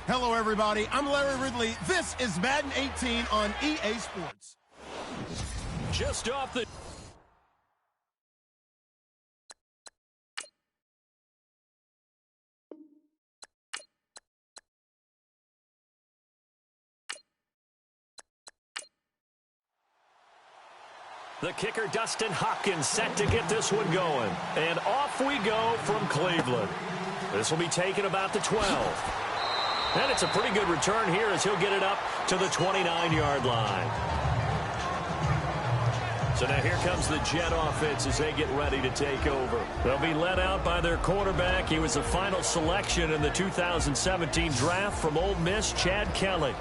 Hello, everybody. I'm Larry Ridley. This is Madden 18 on EA Sports. Just off the... The kicker, Dustin Hopkins, set to get this one going. And off we go from Cleveland. This will be taken about the 12. And it's a pretty good return here as he'll get it up to the 29-yard line. So now here comes the Jet offense as they get ready to take over. They'll be led out by their quarterback. He was the final selection in the 2017 draft from Ole Miss, Chad Kelly.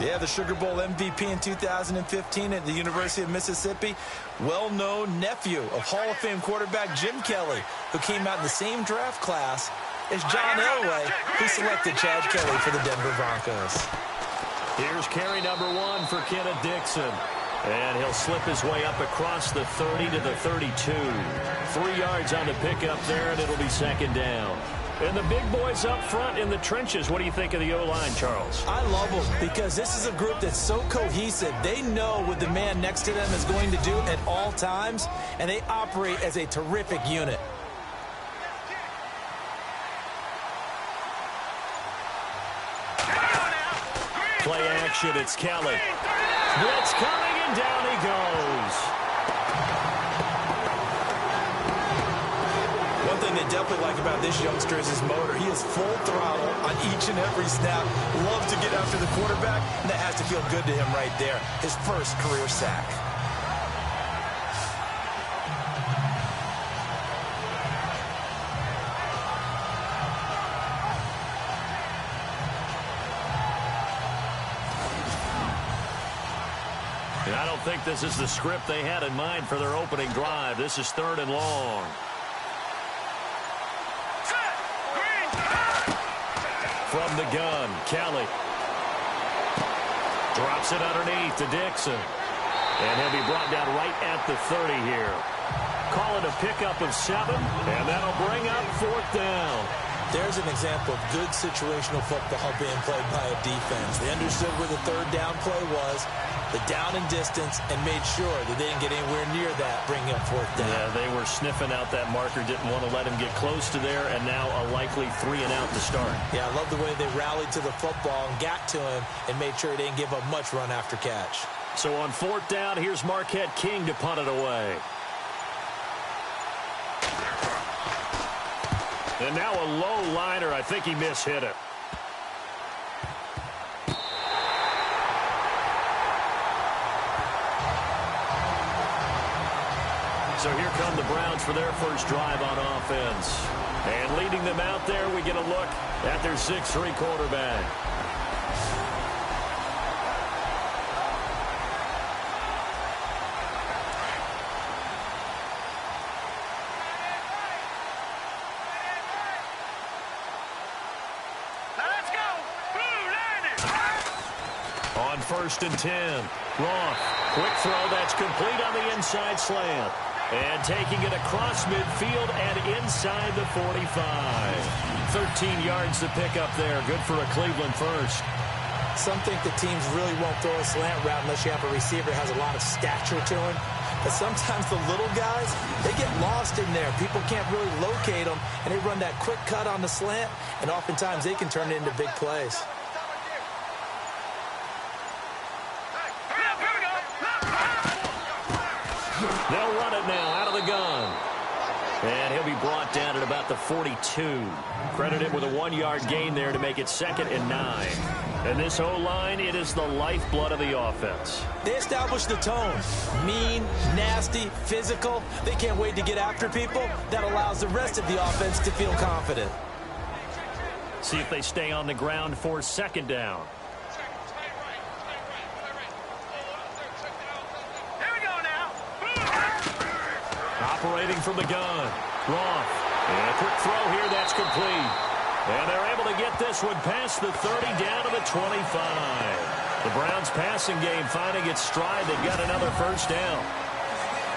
Yeah, the Sugar Bowl MVP in 2015 at the University of Mississippi. Well-known nephew of Hall of Fame quarterback Jim Kelly, who came out in the same draft class as John Elway, who selected Chad Kelly for the Denver Broncos. Here's carry number 1 for Kenneth Dixon. And he'll slip his way up across the 30 to the 32. 3 yards on the pickup there, and it'll be second down. And the big boys up front in the trenches. What do you think of the O-line, Charles? I love them because this is a group that's so cohesive. They know what the man next to them is going to do at all times, and they operate as a terrific unit. Play action, it's Kelly. Blitz coming, and down he goes. One thing they definitely like about this youngster is his motor. He is full throttle on each and every snap. Loves to get after the quarterback, and that has to feel good to him right there. His first career sack. I don't think this is the script they had in mind for their opening drive. This is 3rd and long. From the gun, Kelly. Drops it underneath to Dixon. And he'll be brought down right at the 30 here. Call it a pickup of 7, and that'll bring up 4th down. There's an example of good situational football being played by a defense. They understood where the 3rd down play was, the down and distance, and made sure that they didn't get anywhere near that, bringing up 4th down. Yeah, they were sniffing out that marker, didn't want to let him get close to there, and now a likely 3 and out to start. Yeah, I love the way they rallied to the football and got to him and made sure they didn't give up much run after catch. So on 4th down, here's Marquette King to punt it away. And now a low liner. I think he mishit it. So here come the Browns for their first drive on offense. And leading them out there, we get a look at their 6'3" quarterback. On 1st and 10, Roth, quick throw that's complete on the inside slant. And taking it across midfield and inside the 45. 13 yards to pick up there. Good for a Cleveland first. Some think the teams really won't throw a slant route unless you have a receiver that has a lot of stature to him. But sometimes the little guys, they get lost in there. People can't really locate them, and they run that quick cut on the slant, and oftentimes they can turn it into big plays. And he'll be brought down at about the 42. Credit him with a 1-yard gain there to make it 2nd and 9. And this O-line, it is the lifeblood of the offense. They established the tone. Mean, nasty, physical. They can't wait to get after people. That allows the rest of the offense to feel confident. See if they stay on the ground for 2nd down. Operating from the gun. Roth. And a quick throw here that's complete. And they're able to get this one past the 30 down to the 25. The Browns passing game finding its stride. They've got another 1st down.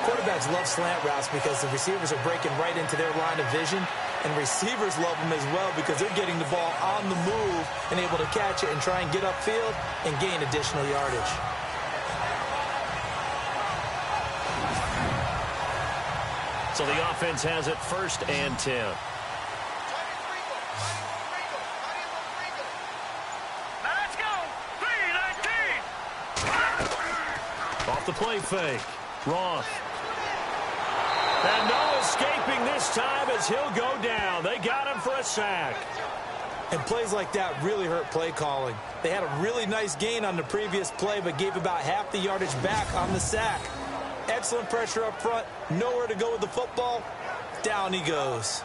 Quarterbacks love slant routes because the receivers are breaking right into their line of vision. And receivers love them as well because they're getting the ball on the move and able to catch it and try and get upfield and gain additional yardage. So the offense has it 1st and 10. Let's go. 3-19. Off the play fake. Roth. And no escaping this time as he'll go down. They got him for a sack. And plays like that really hurt play calling. They had a really nice gain on the previous play, but gave about half the yardage back on the sack. Excellent pressure up front. Nowhere to go with the football. Down he goes.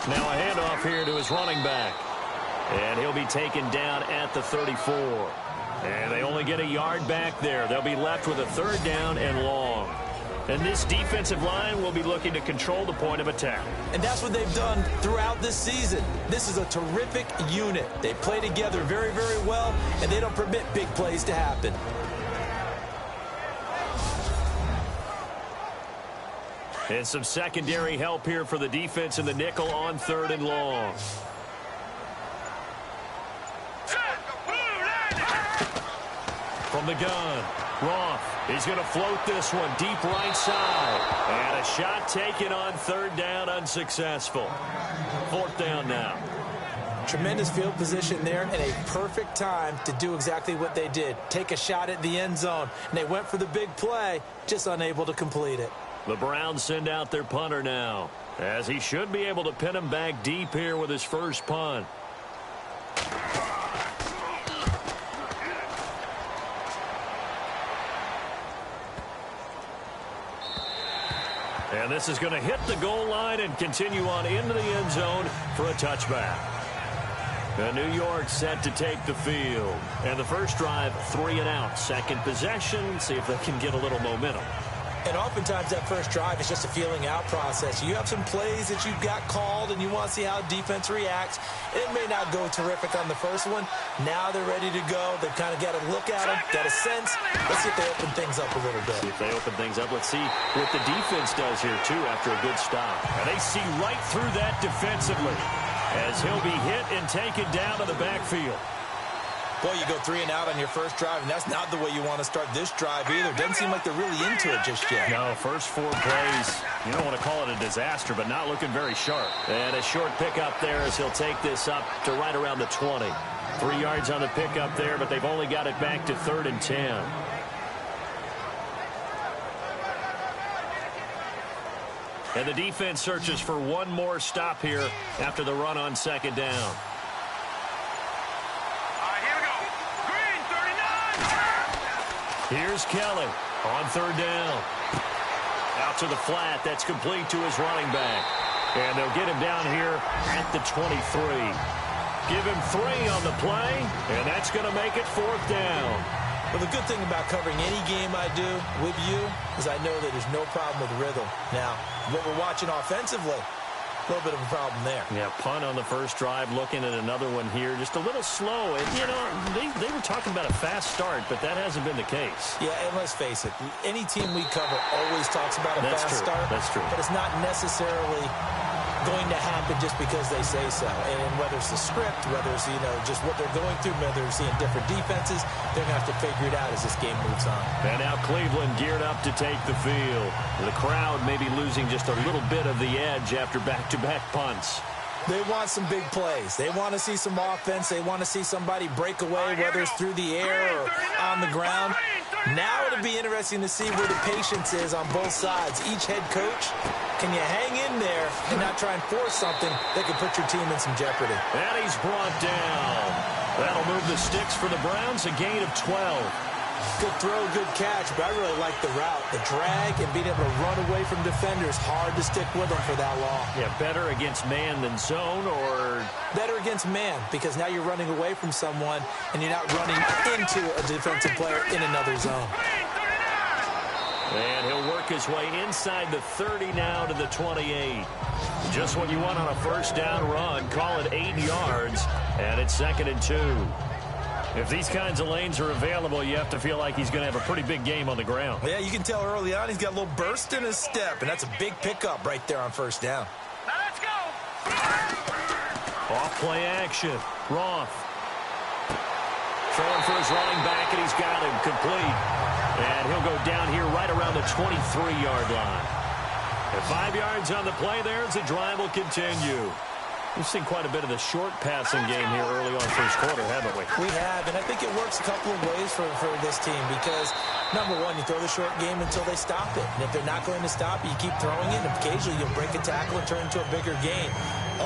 Now a handoff here to his running back. And he'll be taken down at the 34. And they only get a yard back there. They'll be left with a 3rd down and long. And this defensive line will be looking to control the point of attack. And that's what they've done throughout this season. This is a terrific unit. They play together very, very well, and they don't permit big plays to happen. And some secondary help here for the defense in the nickel on 3rd and long. From the gun, Roth. He's going to float this one deep right side. And a shot taken on 3rd down, unsuccessful. 4th down now. Tremendous field position there and a perfect time to do exactly what they did. Take a shot at the end zone. And they went for the big play, just unable to complete it. The Browns send out their punter now, as he should be able to pin him back deep here with his first punt. And this is going to hit the goal line and continue on into the end zone for a touchback. And New York set to take the field. And the first drive, 3 and out. Second possession, see if they can get a little momentum. And oftentimes that first drive is just a feeling out process. You have some plays that you've got called and you want to see how defense reacts. It may not go terrific on the first one. Now they're ready to go. They've kind of got a look at them, got a sense. Let's see if they open things up a little bit. See if they open things up. Let's see what the defense does here, too, after a good stop. And they see right through that defensively as he'll be hit and taken down to the backfield. Boy, you go 3 and out on your first drive, and that's not the way you want to start this drive either. Doesn't seem like they're really into it just yet. No, first 4 plays, you don't want to call it a disaster, but not looking very sharp. And a short pickup there as he'll take this up to right around the 20. 3 yards on the pickup there, but they've only got it back to 3rd and 10. And the defense searches for one more stop here after the run on 2nd down. Here's Kelly on 3rd down. Out to the flat. That's complete to his running back. And they'll get him down here at the 23. Give him 3 on the play, and that's going to make it 4th down. Well, the good thing about covering any game I do with you is I know that there's no problem with rhythm. Now, what we're watching offensively, a little bit of a problem there. Yeah, punt on the first drive, looking at another one here. Just a little slow. And, you know, they were talking about a fast start, but that hasn't been the case. Yeah, and let's face it, any team we cover always talks about a fast start. That's true. But it's not necessarily going to happen just because they say so. And whether it's the script, whether it's, just what they're going through, whether they're seeing different defenses, they're going to have to figure it out as this game moves on. And now Cleveland geared up to take the field. The crowd may be losing just a little bit of the edge after back-to-back punts. They want some big plays. They want to see some offense. They want to see somebody break away, whether it's through the air or on the ground. Now it'll be interesting to see where the patience is on both sides. Each head coach, can you hang in there and not try and force something that could put your team in some jeopardy? And he's brought down. That'll move the sticks for the Browns, a gain of 12. Good throw, good catch, but I really like the route. The drag and being able to run away from defenders, hard to stick with them for that long. Yeah, better against man than zone, or? Better against man, because now you're running away from someone and you're not running into a defensive player in another zone. And he'll work his way inside the 30 now to the 28. Just what you want on a first down run. Call it 8 yards, and it's 2nd and 2. If these kinds of lanes are available, you have to feel like he's going to have a pretty big game on the ground. Yeah, you can tell early on he's got a little burst in his step, and that's a big pickup right there on first down. Now let's go. Off play action. Roth. Throwing for his running back, and he's got him complete. And he'll go down here right around the 23-yard line. And 5 yards on the play there as the drive will continue. We've seen quite a bit of the short passing game here early on first quarter, haven't we? We have, and I think it works a couple of ways for this team because, number one, you throw the short game until they stop it. And if they're not going to stop it, you keep throwing it, and occasionally you'll break a tackle and turn into a bigger game.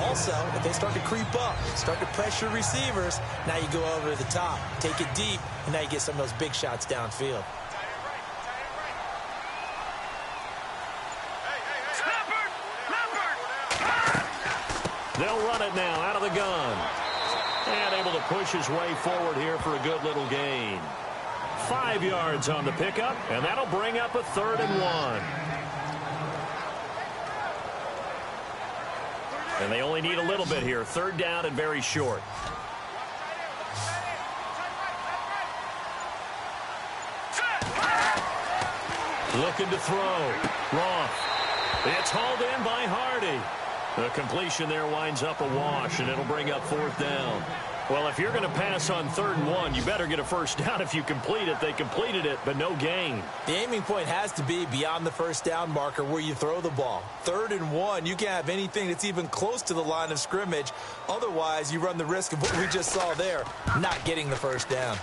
Also, if they start to creep up, start to pressure receivers, now you go over the top, take it deep, and now you get some of those big shots downfield. They'll run it now out of the gun. And able to push his way forward here for a good little gain. 5 yards on the pickup, and that'll bring up a 3rd and 1. And they only need a little bit here. 3rd down and very short. Looking to throw. Roth. It's hauled in by Hardy. The completion there winds up a wash, and it'll bring up 4th down. Well, if you're going to pass on 3rd and 1, you better get a first down if you complete it. They completed it, but no gain. The aiming point has to be beyond the first down marker where you throw the ball. 3rd and 1, you can't have anything that's even close to the line of scrimmage. Otherwise, you run the risk of what we just saw there, not getting the first down.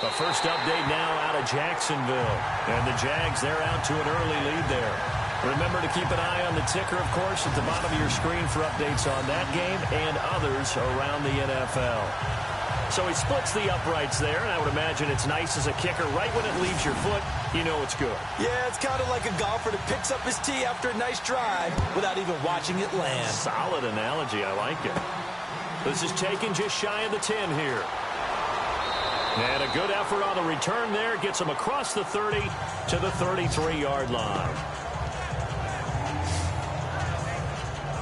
The first update now out of Jacksonville. And the Jags, they're out to an early lead there. Remember to keep an eye on the ticker, of course, at the bottom of your screen for updates on that game and others around the NFL. So he splits the uprights there, and I would imagine it's nice as a kicker. Right when it leaves your foot, you know it's good. Yeah, it's kind of like a golfer that picks up his tee after a nice drive without even watching it land. Solid analogy. I like it. This is taken just shy of the 10 here. And a good effort on the return there. Gets him across the 30 to the 33-yard line.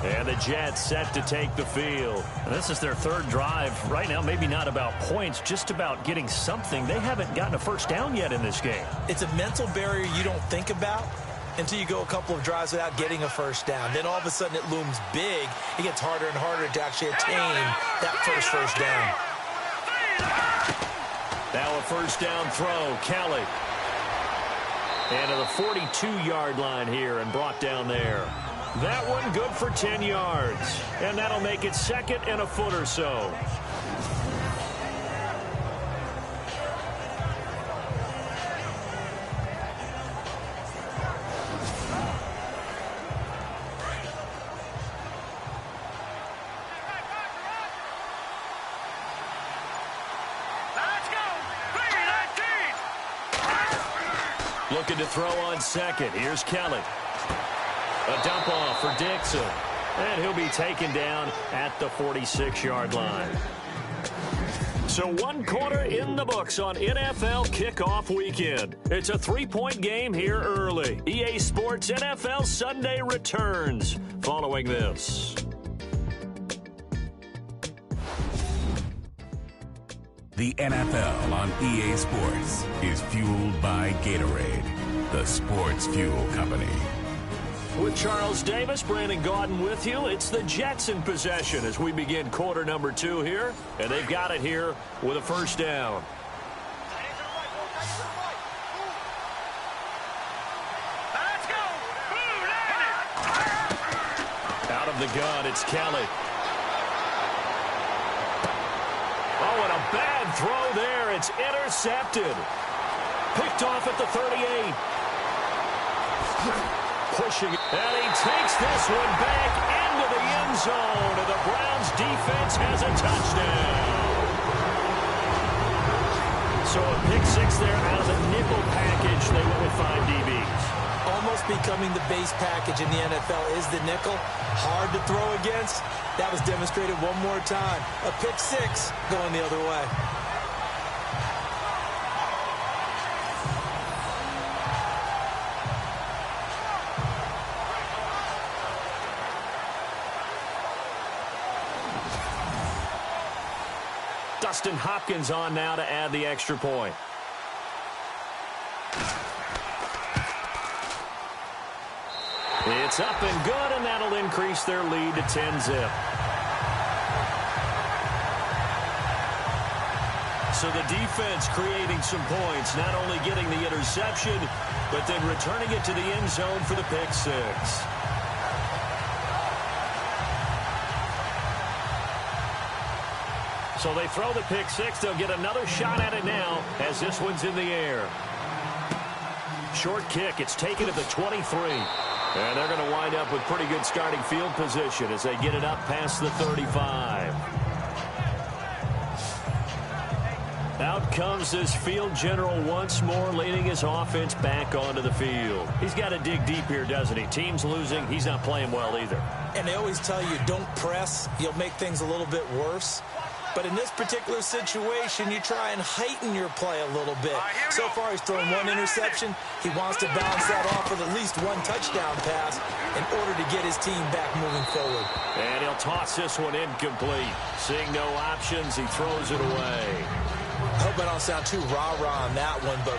And the Jets set to take the field. And this is their 3rd drive. Right now, maybe not about points, just about getting something. They haven't gotten a first down yet in this game. It's a mental barrier you don't think about until you go a couple of drives without getting a first down. Then all of a sudden it looms big. It gets harder and harder to actually attain that first down. Now a first down throw. Kelly. And to the 42-yard line here and brought down there. That one good for 10 yards. And that'll make it 2nd and a foot or so. Looking to throw on 2nd. Here's Kelly. A dump off for Dixon. And he'll be taken down at the 46-yard line. So 1 quarter in the books on NFL kickoff weekend. It's a 3-point game here early. EA Sports NFL Sunday returns following this. The NFL on EA Sports is fueled by Gatorade, the sports fuel company. With Charles Davis, Brandon Gaudin with you. It's the Jets in possession as we begin quarter number 2 here. And they've got it here with a first down. Let's go. Out of the gun, it's Kelly. Oh, and a bad throw there. It's intercepted. Picked off at the 38. Pushing it, and he takes this one back into the end zone, and the Browns defense has a touchdown. So a pick 6 there out of the nickel package. They went with 5 DBs. Almost becoming the base package in the NFL is the nickel. Hard to throw against. That was demonstrated one more time. A pick 6 going the other way. Dustin Hopkins on now to add the extra point. It's up and good, and that'll increase their lead to 10-zip. So the defense creating some points, not only getting the interception, but then returning it to the end zone for the pick 6. So they throw the pick 6. They'll get another shot at it now as this one's in the air. Short kick. It's taken at the 23. And they're going to wind up with pretty good starting field position as they get it up past the 35. Out comes this field general once more, leading his offense back onto the field. He's got to dig deep here, doesn't he? Team's losing. He's not playing well either. And they always tell you, don't press. You'll make things a little bit worse. But in this particular situation, you try and heighten your play a little bit. So far, he's thrown 1 interception. He wants to bounce that off with at least 1 touchdown pass in order to get his team back moving forward. And he'll toss this one incomplete. Seeing no options, he throws it away. I hope I don't sound too rah-rah on that one, but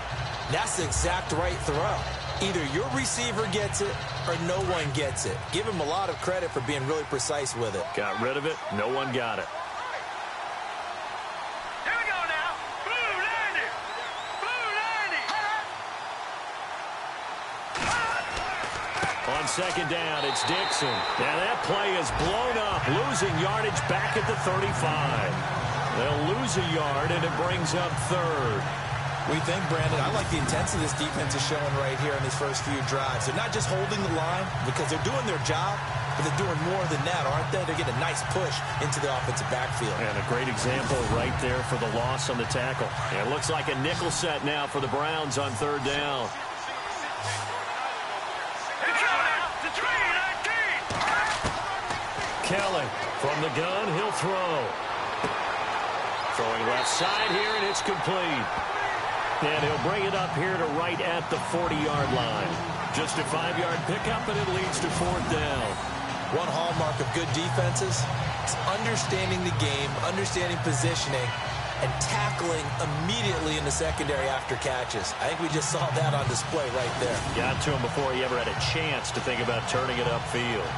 that's the exact right throw. Either your receiver gets it or no one gets it. Give him a lot of credit for being really precise with it. Got rid of it. No one got it. On second down, it's Dixon. Now that play is blown up, losing yardage back at the 35. They'll lose a yard, and it brings up 3rd. We think, Brandon, I like the intensity this defense is showing right here in these first few drives. They're not just holding the line because they're doing their job, but they're doing more than that, aren't they? They're getting a nice push into the offensive backfield. And a great example right there for the loss on the tackle. And it looks like a nickel set now for the Browns on 3rd down. Kelly from the gun, he'll throw. Throwing left side here, and it's complete. And he'll bring it up here to right at the 40-yard line. Just a 5-yard pickup, and it leads to 4th down. One hallmark of good defenses is understanding the game, understanding positioning, and tackling immediately in the secondary after catches. I think we just saw that on display right there. Got to him before he ever had a chance to think about turning it upfield.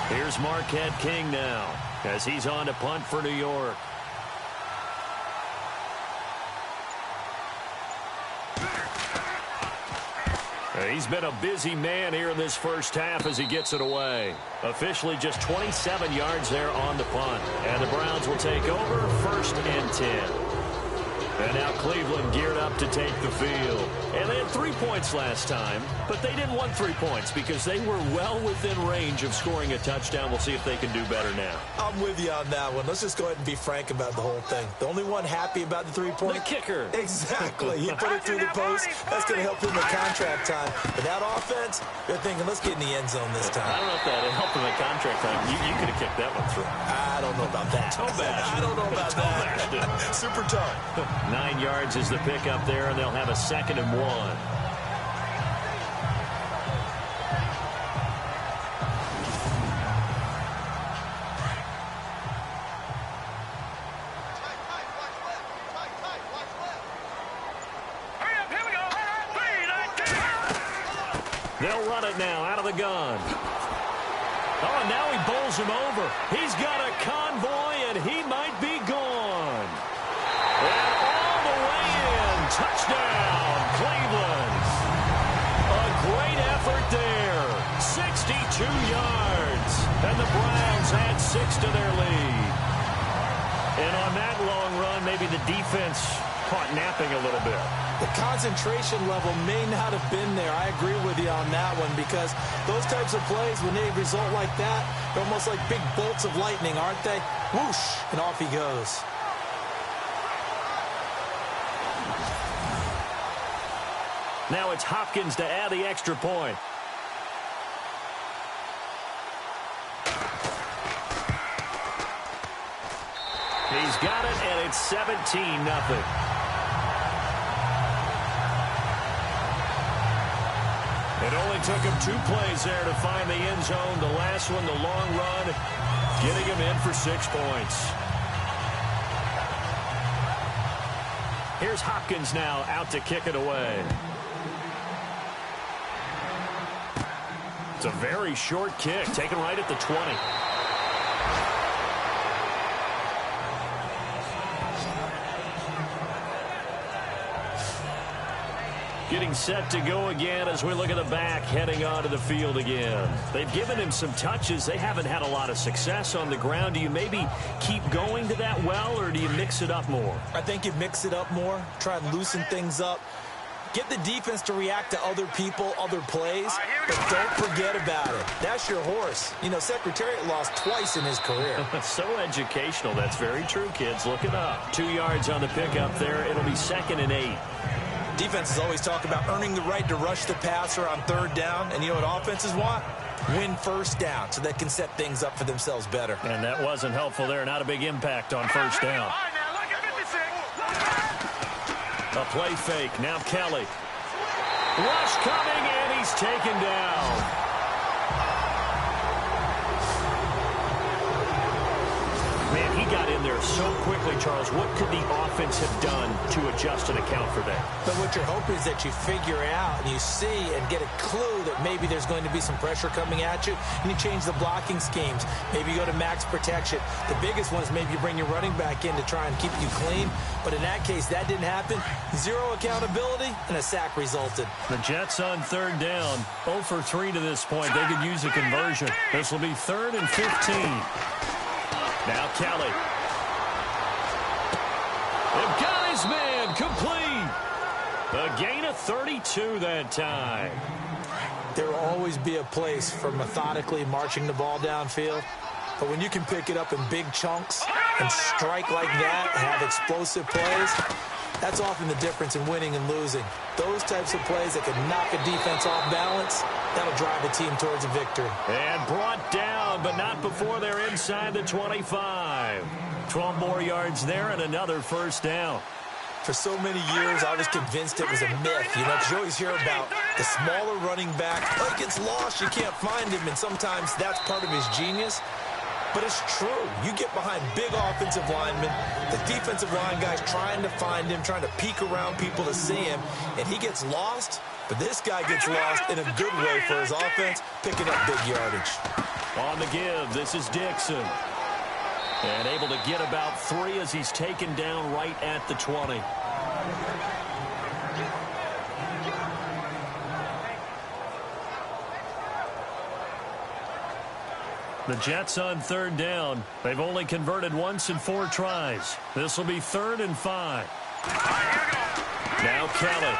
Here's Marquette King now as he's on to punt for New York. He's been a busy man here in this first half as he gets it away. Officially just 27 yards there on the punt. And the Browns will take over 1st and 10. And now Cleveland geared up to take the field. And they had 3 points last time, but they didn't want 3 points because they were well within range of scoring a touchdown. We'll see if they can do better now. I'm with you on that one. Let's just go ahead and be frank about the whole thing. The only one happy about the 3-point? The kicker. Exactly. He put it through the post. That's going to help him at contract time. But that offense, they're thinking, let's get in the end zone this time. I don't know if that helped him at contract time. You could have kicked that one through. I don't know about that. I don't know about that. Super tough. 9 yards is the pickup there, and they'll have a 2nd and 1. They'll run it now out of the gun. Oh, and now he bowls him over. He's got a convoy, and he might be gone. And all the way in. Touchdown, Cleveland. A great effort there. 62 yards. And the Browns add 6 to their lead. And on that long run, maybe the defense caught napping a little bit. The concentration level may not have been there. I agree with you on that one because those types of plays, when they result like that, they're almost like big bolts of lightning, aren't they? Whoosh, and off he goes. Now it's Hopkins to add the extra point. He's got it, and it's 17-0. It only took him 2 plays there to find the end zone. The last one, the long run, getting him in for 6 points. Here's Hopkins now out to kick it away. It's a very short kick, taken right at the 20. Getting set to go again as we look at the back, heading onto the field again. They've given him some touches. They haven't had a lot of success on the ground. Do you maybe keep going to that well, or do you mix it up more? I think you mix it up more, try and loosen things up. Get the defense to react to other people, other plays, but don't forget about it. That's your horse. You know, Secretariat lost twice in his career. So educational. That's very true, kids. Look it up. 2 yards on the pickup there. It'll be 2nd and 8. Defenses always talk about earning the right to rush the passer on 3rd down, and you know what offenses want? Win 1st down so they can set things up for themselves better. And that wasn't helpful there. Not a big impact on 1st down. A play fake. Now Kelly. Rush coming, and he's taken down. Man, he got in there so quickly, Charles. What could the offense have done to adjust and account for that? But what you're hoping is that you figure out and you see and get a clue that maybe there's going to be some pressure coming at you, and you change the blocking schemes. Maybe you go to max protection. The biggest one is maybe you bring your running back in to try and keep you clean. But in that case, that didn't happen. 0 accountability, and a sack resulted. The Jets on 3rd down. 0 for 3 to this point. They could use a conversion. This will be 3rd and 15. Now Kelly. They've got his man complete. A gain of 32 that time. There will always be a place for methodically marching the ball downfield. But when you can pick it up in big chunks and strike like that and have explosive plays, that's often the difference in winning and losing. Those types of plays that can knock a defense off balance, that'll drive a team towards a victory. And brought down, but not before they're inside the 25. 12 more yards there and another 1st down. For so many years, I was convinced it was a myth, you know, because you always hear about the smaller running back. Oh, he gets lost, you can't find him, and sometimes that's part of his genius. But it's true. You get behind big offensive linemen, the defensive line guys trying to find him, trying to peek around people to see him, and he gets lost. But this guy gets lost in a good way for his offense, picking up big yardage. On the give, this is Dixon. And able to get about 3 as he's taken down right at the 20. The Jets on 3rd down. They've only converted once in 4 tries. This will be 3rd and 5. Now Kelly.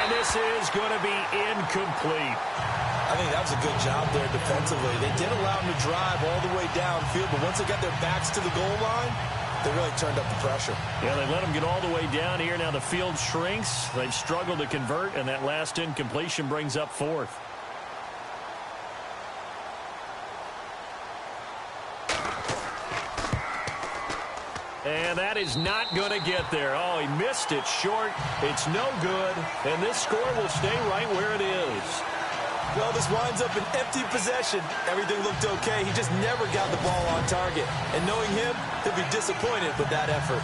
And this is going to be incomplete. I think that was a good job there defensively. They did allow him to drive all the way downfield, but once they got their backs to the goal line, they really turned up the pressure. Yeah, they let him get all the way down here. Now the field shrinks. They've struggled to convert, and that last incompletion brings up 4th. And that is not going to get there. Oh, he missed it short. It's no good, and this score will stay right where it is. Well, this winds up an empty possession. Everything looked okay. He just never got the ball on target. And knowing him, he'll be disappointed with that effort.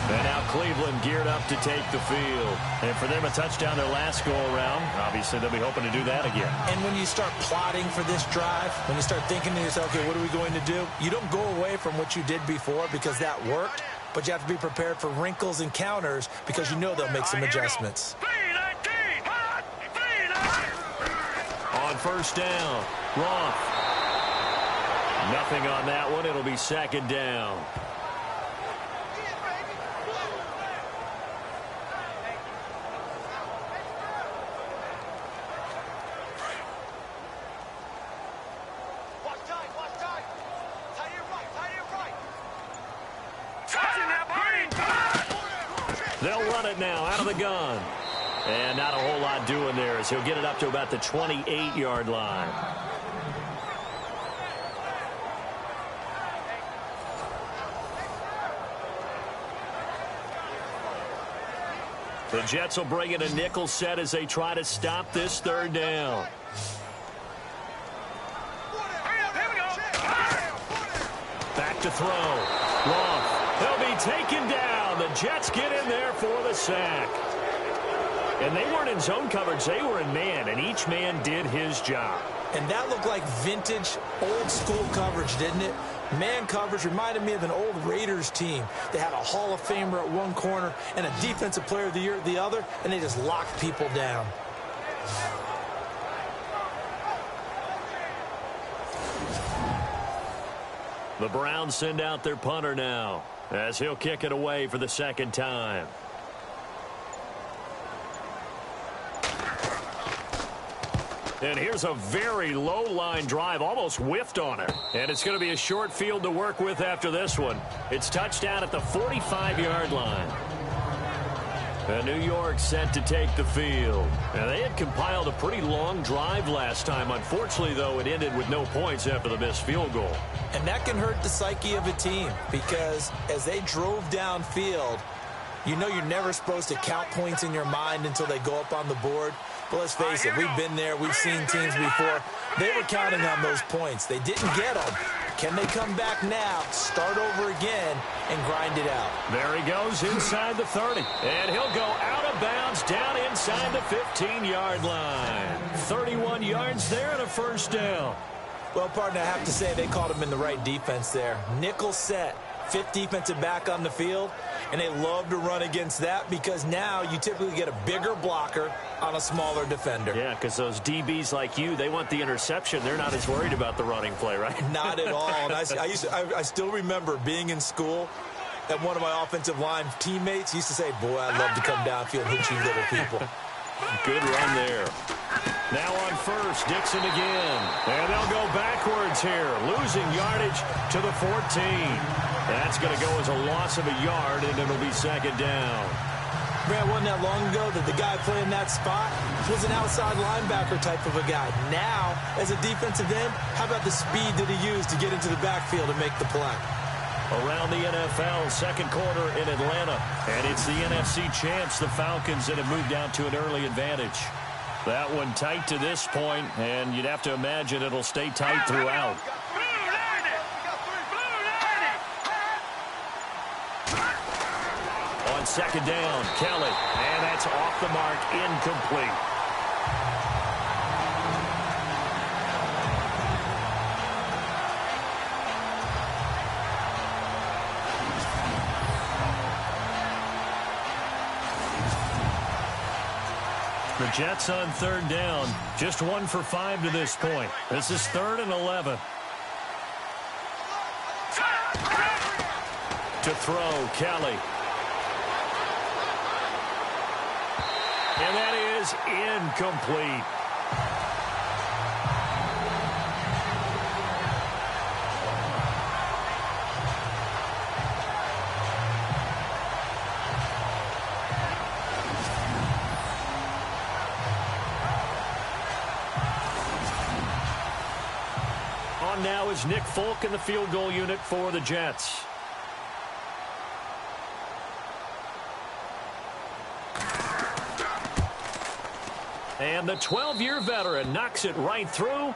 And now Cleveland geared up to take the field. And for them, a touchdown their last go-around. Obviously, they'll be hoping to do that again. And when you start plotting for this drive, when you start thinking to yourself, okay, what are we going to do? You don't go away from what you did before because that worked, but you have to be prepared for wrinkles and counters because you know they'll make some adjustments. On first down, Roth. Nothing on that one. It'll be second down. They'll run it now out of the gun. And not a whole lot doing there as he'll get it up to about the 28-yard line. The Jets will bring in a nickel set as they try to stop this third down. Back to throw. Roth. He'll be taken down. The Jets get in there for the sack. And they weren't in zone coverage. They were in man, and each man did his job. And that looked like vintage, old-school coverage, didn't it? Man coverage reminded me of an old Raiders team. They had a Hall of Famer at one corner and a Defensive Player of the Year at the other, and they just locked people down. The Browns send out their punter now as he'll kick it away for the second time. And here's a very low-line drive, almost whiffed on it. And it's going to be a short field to work with after this one. It's touchdown at the 45-yard line. And New York set to take the field. And they had compiled a pretty long drive last time. Unfortunately, though, it ended with no points after the missed field goal. And that can hurt the psyche of a team because as they drove downfield, you know you're never supposed to count points in your mind until they go up on the board. But let's face it, we've been there. We've seen teams before. They were counting on those points. They didn't get them. Can they come back now, start over again, and grind it out? There he goes inside the 30. And he'll go out of bounds down inside the 15-yard line. 31 yards there and a first down. Well, partner, I have to say they caught him in the right defense there. Nickel set, fifth defensive back on the field, and they love to run against that because now you typically get a bigger blocker on a smaller defender. Yeah, because those DBs like you, they want the interception. They're not as worried about the running play, right? Not at all. And I still remember being in school, and one of my offensive line teammates used to say, boy, I'd love to come downfield and hit you little people. Good run there. Now on first, Dixon again. And they'll go backwards here, losing yardage to the 14. That's going to go as a loss of a yard, and it'll be second down. Man, wasn't that long ago that the guy playing that spot was an outside linebacker type of a guy. Now, as a defensive end, how about the speed that he used to get into the backfield and make the play? Around the NFL, second quarter in Atlanta. And it's the NFC champs, the Falcons, that have moved out to an early advantage. That one tight to this point, and you'd have to imagine it'll stay tight throughout. On second down, Kelly, and that's off the mark, incomplete. The Jets on third down, just 1 for 5 to this point. This is 3rd and 11. To throw, Kelly. And that is incomplete. On now is Nick Folk in the field goal unit for the Jets. And the 12-year veteran knocks it right through.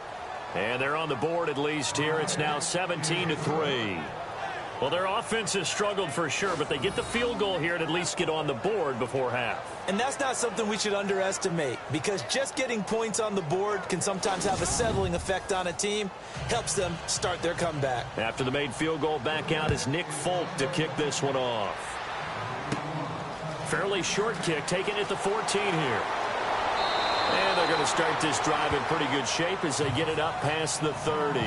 And they're on the board at least here. It's now 17-3. Well, their offense has struggled for sure, but they get the field goal here and at least get on the board before half. And that's not something we should underestimate, because just getting points on the board can sometimes have a settling effect on a team. Helps them start their comeback. After the made field goal, back out is Nick Folk to kick this one off. Fairly short kick, taken at the 14 here. And they're going to start this drive in pretty good shape as they get it up past the 30.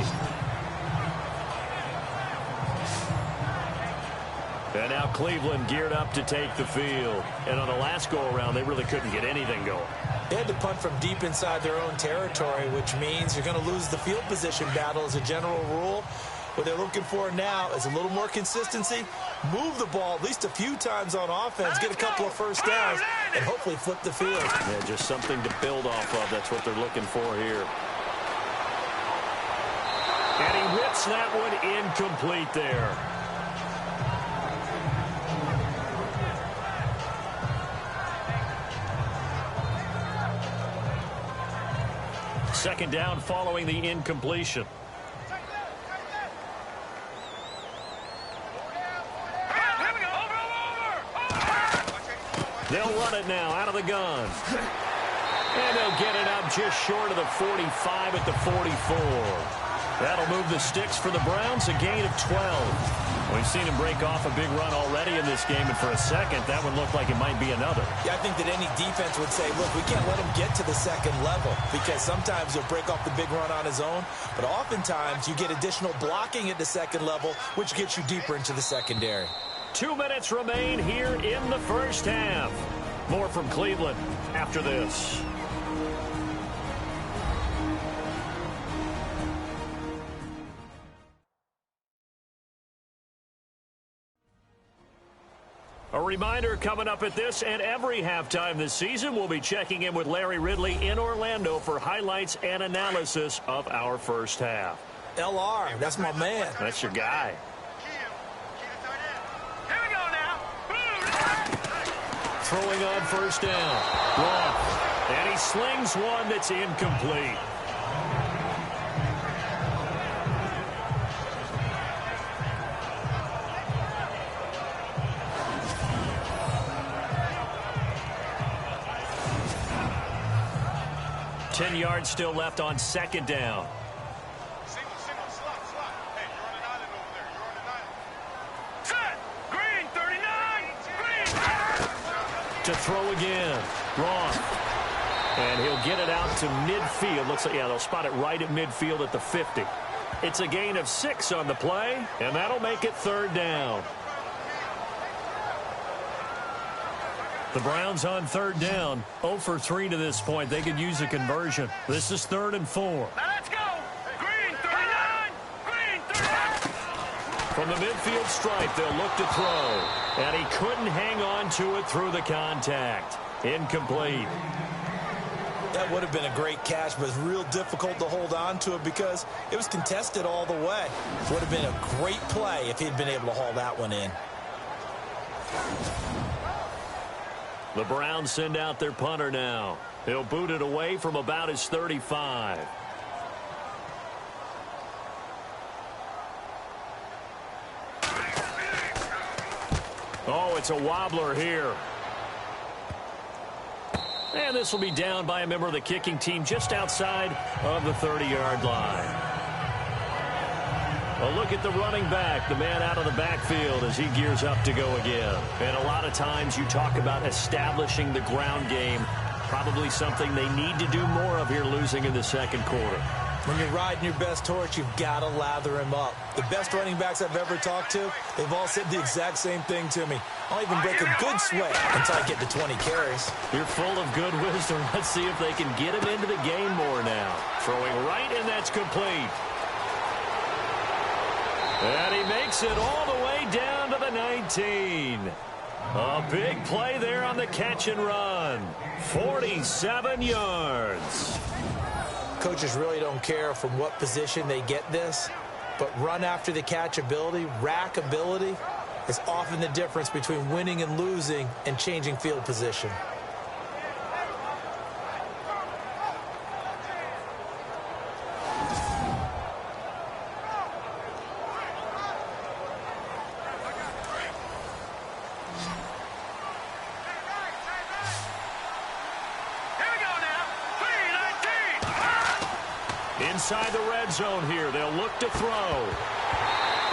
And now Cleveland geared up to take the field. And on the last go-around, they really couldn't get anything going. They had to punt from deep inside their own territory, which means you're going to lose the field position battle as a general rule. What they're looking for now is a little more consistency, move the ball at least a few times on offense, get a couple of first downs, and hopefully flip the field. Yeah, just something to build off of. That's what they're looking for here. And he whips that one incomplete there. Second down following the incompletion. They'll run it now out of the gun. And they'll get it up just short of the 45 at the 44. That'll move the sticks for the Browns, a gain of 12. We've seen him break off a big run already in this game, and for a second, that one looked like it might be another. Yeah, I think that any defense would say, look, we can't let him get to the second level, because sometimes he'll break off the big run on his own, but oftentimes you get additional blocking at the second level, which gets you deeper into the secondary. 2 minutes remain here in the first half. More from Cleveland after this. A reminder coming up at this and every halftime this season, we'll be checking in with Larry Ridley in Orlando for highlights and analysis of our first half. LR, that's my man. That's your guy. Here we go now. Throwing on first down. Wrong. And he slings one that's incomplete. Ten yards still left on second down. Single, slot. Hey, you're on an island over there. You're on an island. Set. Green, 39. Green. To throw again. Wrong. And he'll get it out to midfield. Looks like, yeah, they'll spot it right at midfield at the 50. It's a gain of 6 on the play, and that'll make it third down. The Browns on third down, 0 for 3 to this point. They could use a conversion. This is 3rd and 4. Now let's go. Green, 39. Green, 39. From the midfield stripe, they'll look to throw. And he couldn't hang on to it through the contact. Incomplete. That would have been a great catch, but it's real difficult to hold on to it because it was contested all the way. Would have been a great play if he'd been able to haul that one in. The Browns send out their punter now. He'll boot it away from about his 35. Oh, it's a wobbler here. And this will be down by a member of the kicking team just outside of the 30-yard line. A look at the running back, the man out of the backfield as he gears up to go again. And a lot of times you talk about establishing the ground game, probably something they need to do more of here losing in the second quarter. When you're riding your best horse, you've got to lather him up. The best running backs I've ever talked to, they've all said the exact same thing to me. I'll even break a good sweat until I get to 20 carries. You're full of good wisdom. Let's see if they can get him into the game more now. Throwing right, and that's complete. And he makes it all the way down to the 19. A big play there on the catch and run. 47 yards. Coaches really don't care from what position they get this, but run after the catch ability, rack ability, is often the difference between winning and losing and changing field position. Inside the red zone here. They'll look to throw.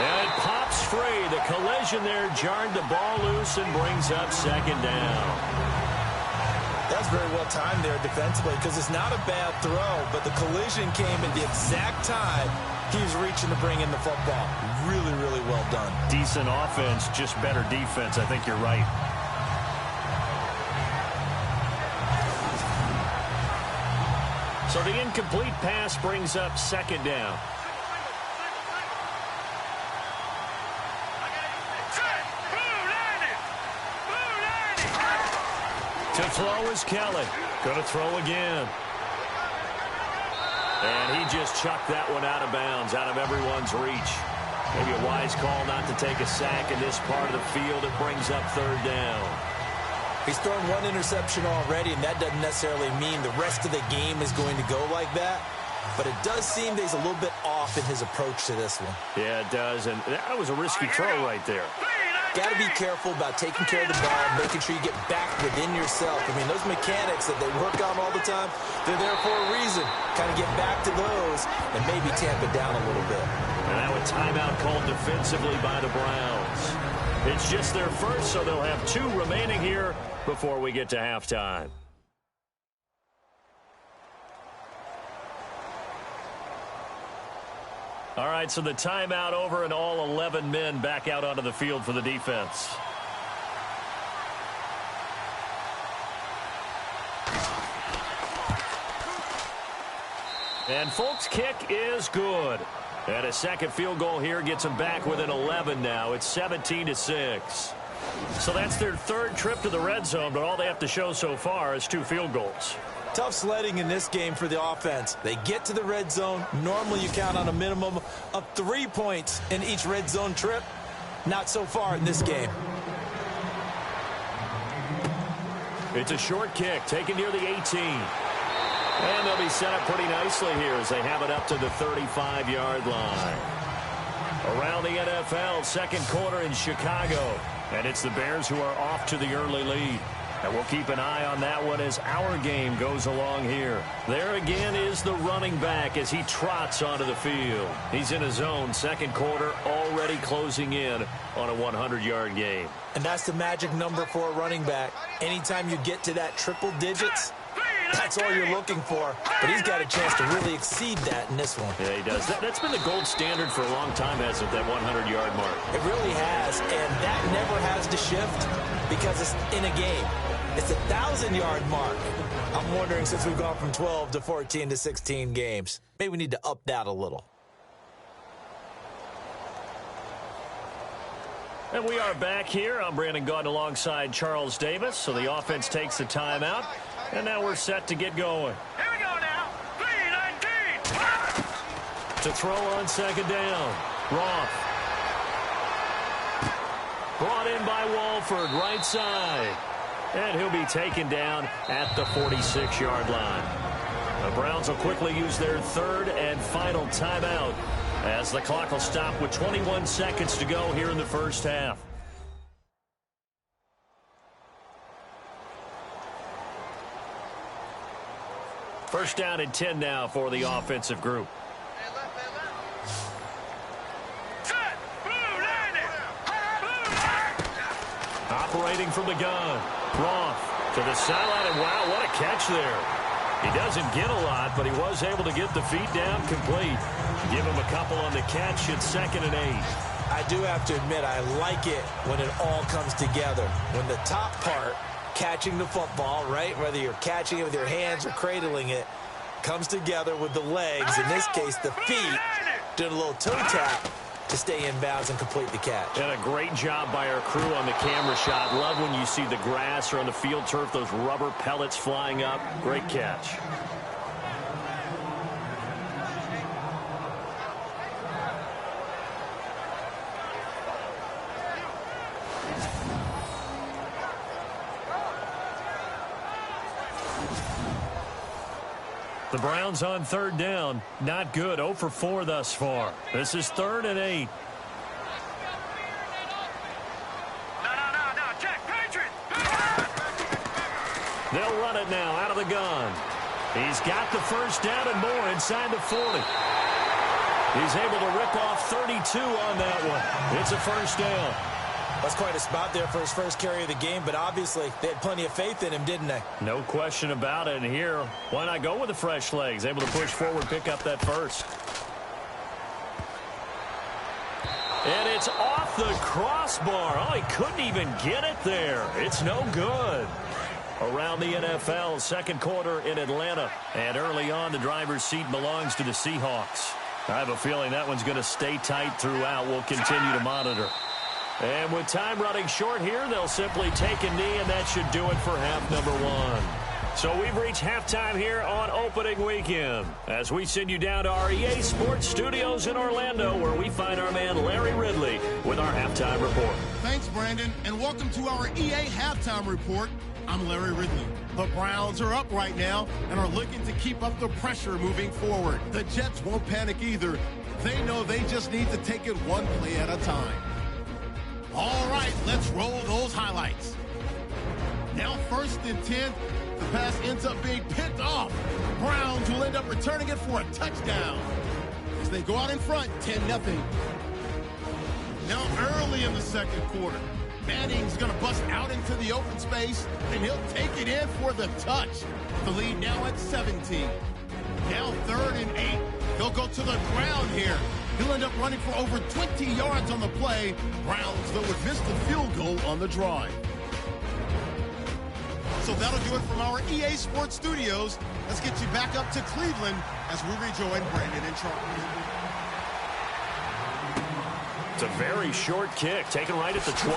And it pops free. The collision there jarred the ball loose and brings up second down. That's very well timed there defensively because it's not a bad throw, but the collision came at the exact time he was reaching to bring in the football. Really, really well done. Decent offense, just better defense. I think you're right. So the incomplete pass brings up second down. To throw is Kelly. Going to throw again. And he just chucked that one out of bounds, out of everyone's reach. Maybe a wise call not to take a sack in this part of the field. It brings up third down. He's thrown one interception already, and that doesn't necessarily mean the rest of the game is going to go like that. But it does seem that he's a little bit off in his approach to this one. Yeah, it does, and that was a risky throw right there. Got to be careful about taking care of the ball, making sure you get back within yourself. I mean, those mechanics that they work on all the time, they're there for a reason. Kind of get back to those and maybe tamp it down a little bit. And now a timeout called defensively by the Browns. It's just their first, so they'll have 2 remaining here before we get to halftime. All right, so the timeout over and all 11 men back out onto the field for the defense. And Folk's kick is good. And a second field goal here gets them back within 11 now. It's 17-6. So that's their third trip to the red zone, but all they have to show so far is 2 field goals. Tough sledding in this game for the offense. They get to the red zone. Normally you count on a minimum of 3 points in each red zone trip. Not so far in this game. It's a short kick taken near the 18. And they'll be set up pretty nicely here as they have it up to the 35-yard line. Around the NFL, second quarter in Chicago. And it's the Bears who are off to the early lead. And we'll keep an eye on that one as our game goes along here. There again is the running back as he trots onto the field. He's in his zone, second quarter, already closing in on a 100-yard game. And that's the magic number for a running back. Anytime you get to that triple digits, that's all you're looking for. But he's got a chance to really exceed that in this one. Yeah, he does. That's been the gold standard for a long time, hasn't it, that 100-yard mark? It really has, and that never has to shift because it's in a game. It's a 1,000-yard mark. I'm wondering, since we've gone from 12 to 14 to 16 games, maybe we need to up that a little. And we are back here. I'm Brandon Gaudin alongside Charles Davis. So the offense takes the timeout, and now we're set to get going. Here we go now. 3-19. To throw on second down, Roth. Brought in by Walford, right side. And he'll be taken down at the 46-yard line. The Browns will quickly use their third and final timeout as the clock will stop with 21 seconds to go here in the first half. First down and 10 now for the offensive group. Operating from the gun. Roth to the sideline, and wow, what a catch there. He doesn't get a lot, but he was able to get the feet down complete. Give him a couple on the catch. It's 2nd and 8. I do have to admit, I like it when it all comes together. When the top part, catching the football, right, whether you're catching it with your hands or cradling it, comes together with the legs, in this case the feet, doing a little toe tap to stay in bounds and complete the catch. And a great job by our crew on the camera shot. Love when you see the grass or on the field turf, those rubber pellets flying up. Great catch. The Browns on third down. Not good. 0 for 4 thus far. This is 3rd and 8. No, check, Patriot. They'll run it now out of the gun. He's got the first down and more inside the 40. He's able to rip off 32 on that one. It's a first down. That's quite a spot there for his first carry of the game, but obviously they had plenty of faith in him, didn't they? No question about it. And here, why not go with the fresh legs? Able to push forward, pick up that first. And it's off the crossbar. Oh, he couldn't even get it there. It's no good. Around the NFL, second quarter in Atlanta. And early on, the driver's seat belongs to the Seahawks. I have a feeling that one's going to stay tight throughout. We'll continue to monitor. And with time running short here, they'll simply take a knee, and that should do it for half number one. So we've reached halftime here on opening weekend as we send you down to our EA Sports Studios in Orlando, where we find our man Larry Ridley with our halftime report. Thanks, Brandon, and welcome to our EA Halftime Report. I'm Larry Ridley. The Browns are up right now and are looking to keep up the pressure moving forward. The Jets won't panic either. They know they just need to take it one play at a time. All right, let's roll those highlights. Now 1st and 10. The pass ends up being picked off. Browns will end up returning it for a touchdown as they go out in front, 10-0. Now early in the second quarter, Manning's going to bust out into the open space, and he'll take it in for the touch. The lead now at 17. Now 3rd and 8. He'll go to the ground here. He'll end up running for over 20 yards on the play. Browns, though, would miss the field goal on the drive. So that'll do it from our EA Sports Studios. Let's get you back up to Cleveland as we rejoin Brandon and Charles. It's a very short kick, taken right at the 20.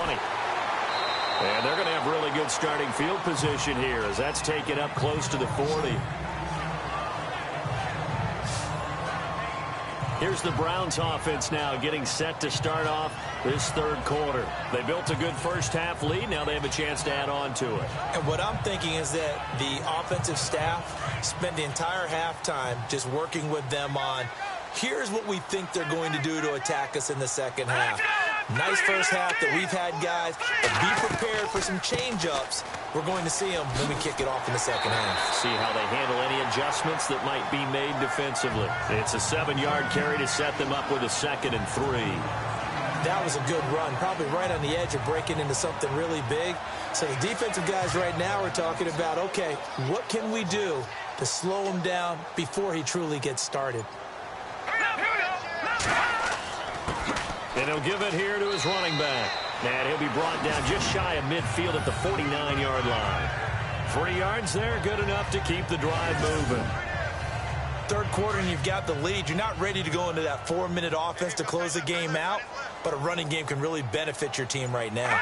And they're going to have really good starting field position here as that's taken up close to the 40. Here's the Browns offense now getting set to start off this third quarter. They built a good first half lead. Now they have a chance to add on to it. And what I'm thinking is that the offensive staff spent the entire halftime just working with them on, here's what we think they're going to do to attack us in the second half. Nice first half that we've had, guys, but be prepared for some change-ups. We're going to see them when we kick it off in the second half. See how they handle any adjustments that might be made defensively. It's a 7-yard carry to set them up with a 2nd and 3. That was a good run, probably right on the edge of breaking into something really big. So the defensive guys right now are talking about, okay, what can we do to slow him down before he truly gets started? And he'll give it here to his running back. And he'll be brought down just shy of midfield at the 49-yard line. 3 yards there, good enough to keep the drive moving. Third quarter and you've got the lead. You're not ready to go into that 4-minute offense to close the game out, but a running game can really benefit your team right now.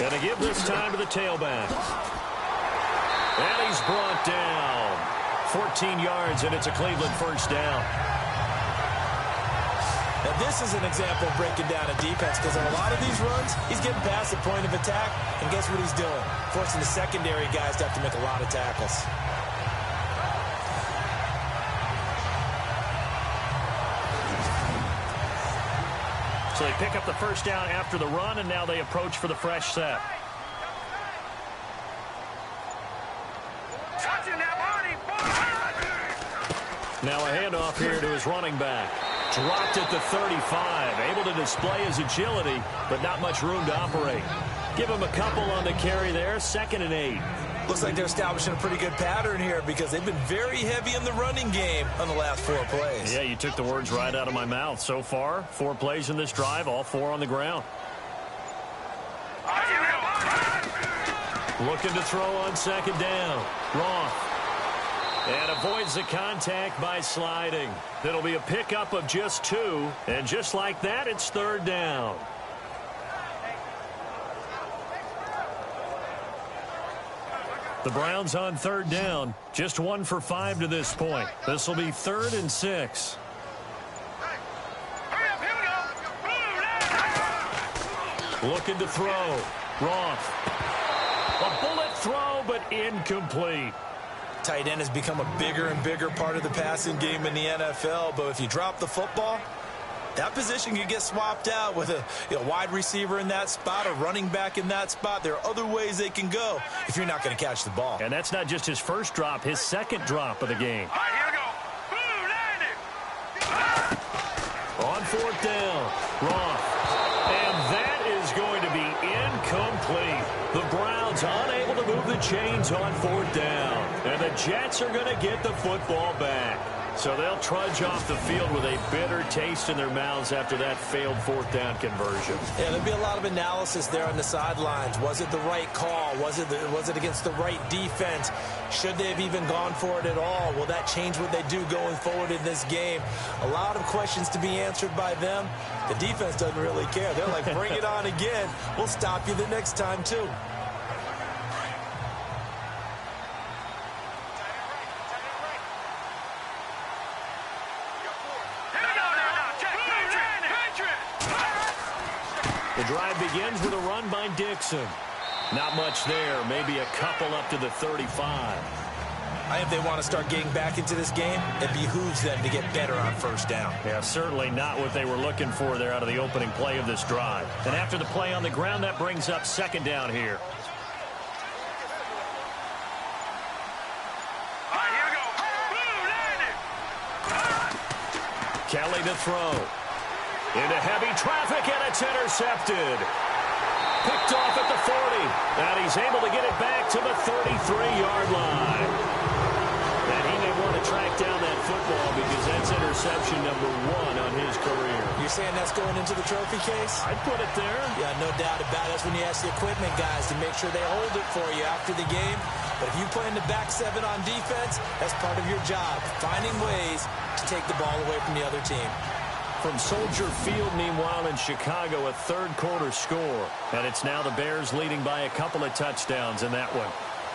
Gonna give this time to the tailback. And he's brought down. 14 yards, and it's a Cleveland first down. Now, this is an example of breaking down a defense because on a lot of these runs, he's getting past the point of attack, and guess what he's doing? Forcing the secondary guys to have to make a lot of tackles. So they pick up the first down after the run, and now they approach for the fresh set. Now a handoff here to his running back. Dropped at the 35. Able to display his agility, but not much room to operate. Give him a couple on the carry there. 2nd and 8. Looks like they're establishing a pretty good pattern here because they've been very heavy in the running game on the last 4 plays. Yeah, you took the words right out of my mouth. So far, 4 plays in this drive, all 4 on the ground. Looking to throw on 2nd down. Roth. And avoids the contact by sliding. It'll be a pickup of just 2. And just like that, it's 3rd down. The Browns on 3rd down. Just 1 for 5 to this point. This will be 3rd and 6. Looking to throw. Roth. A bullet throw, but incomplete. Tight end has become a bigger and bigger part of the passing game in the NFL, but if you drop the football, That position could get swapped out with a wide receiver in that spot, a running back in that spot. There are other ways they can go if you're not going to catch the ball. And that's not just his first drop, his second drop of the game. All right, here we go. Boom, landed. On fourth down, Roth. And that is going to be incomplete. The Browns unable to move the chains on fourth down. And the Jets are going to get the football back. So they'll trudge off the field with a bitter taste in their mouths after that failed fourth down conversion. Yeah, there'll be a lot of analysis there on the sidelines. Was it the right call? Was it against the right defense? Should they have even gone for it at all? Will that change what they do going forward in this game? A lot of questions to be answered by them. The defense doesn't really care. They're like, bring it on again. We'll stop you the next time, too. The drive begins with a run by Dixon. Not much there, maybe a couple up to the 35. I think they want to start getting back into this game. It behooves them to get better on first down. Yeah, certainly not what they were looking for there out of the opening play of this drive. And after the play on the ground, that brings up second down here. All right, here we go. Boom, landed. Kelly to throw. Into heavy traffic, and it's intercepted. Picked off at the 40, and he's able to get it back to the 33-yard line. And he may want to track down that football because that's interception number 1 on his career. You're saying that's going into the trophy case? I'd put it there. Yeah, no doubt about it. That's when you ask the equipment guys to make sure they hold it for you after the game. But if you play in the back 7 on defense, that's part of your job, finding ways to take the ball away from the other team. From Soldier Field, meanwhile, in Chicago, a third-quarter score. And it's now the Bears leading by a couple of touchdowns in that one.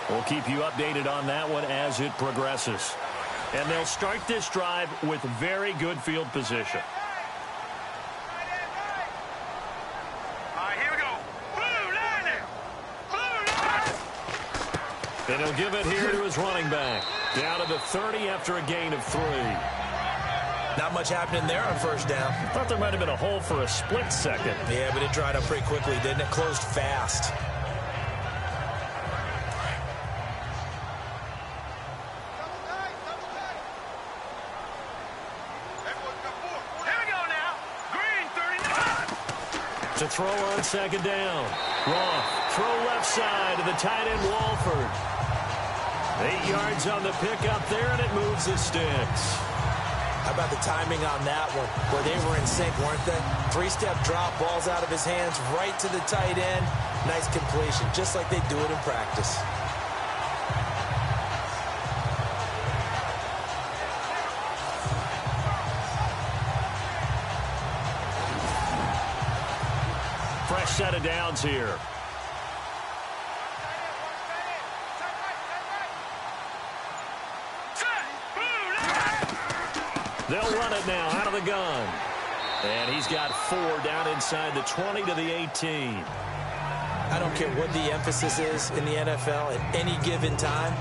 We'll keep you updated on that one as it progresses. And they'll start this drive with very good field position. All right, here we go. Boom, landed. Boom, landed. And he'll give it here to his running back. Down to the 30 after a gain of 3. Not much happening there on first down. I thought there might have been a hole for a split second. Yeah, but it dried up pretty quickly, didn't it? Closed fast. Here we go now. Green, 39. To throw on second down. Roth, throw left side to the tight end Walford. 8 yards on the pickup there, and it moves the sticks. How about the timing on that one, where they were in sync, weren't they? 3-step drop, balls out of his hands, right to the tight end. Nice completion, just like they do it in practice. Fresh set of downs here. They'll run it now out of the gun. And he's got 4 down inside the 20 to the 18. I don't care what the emphasis is in the NFL at any given time.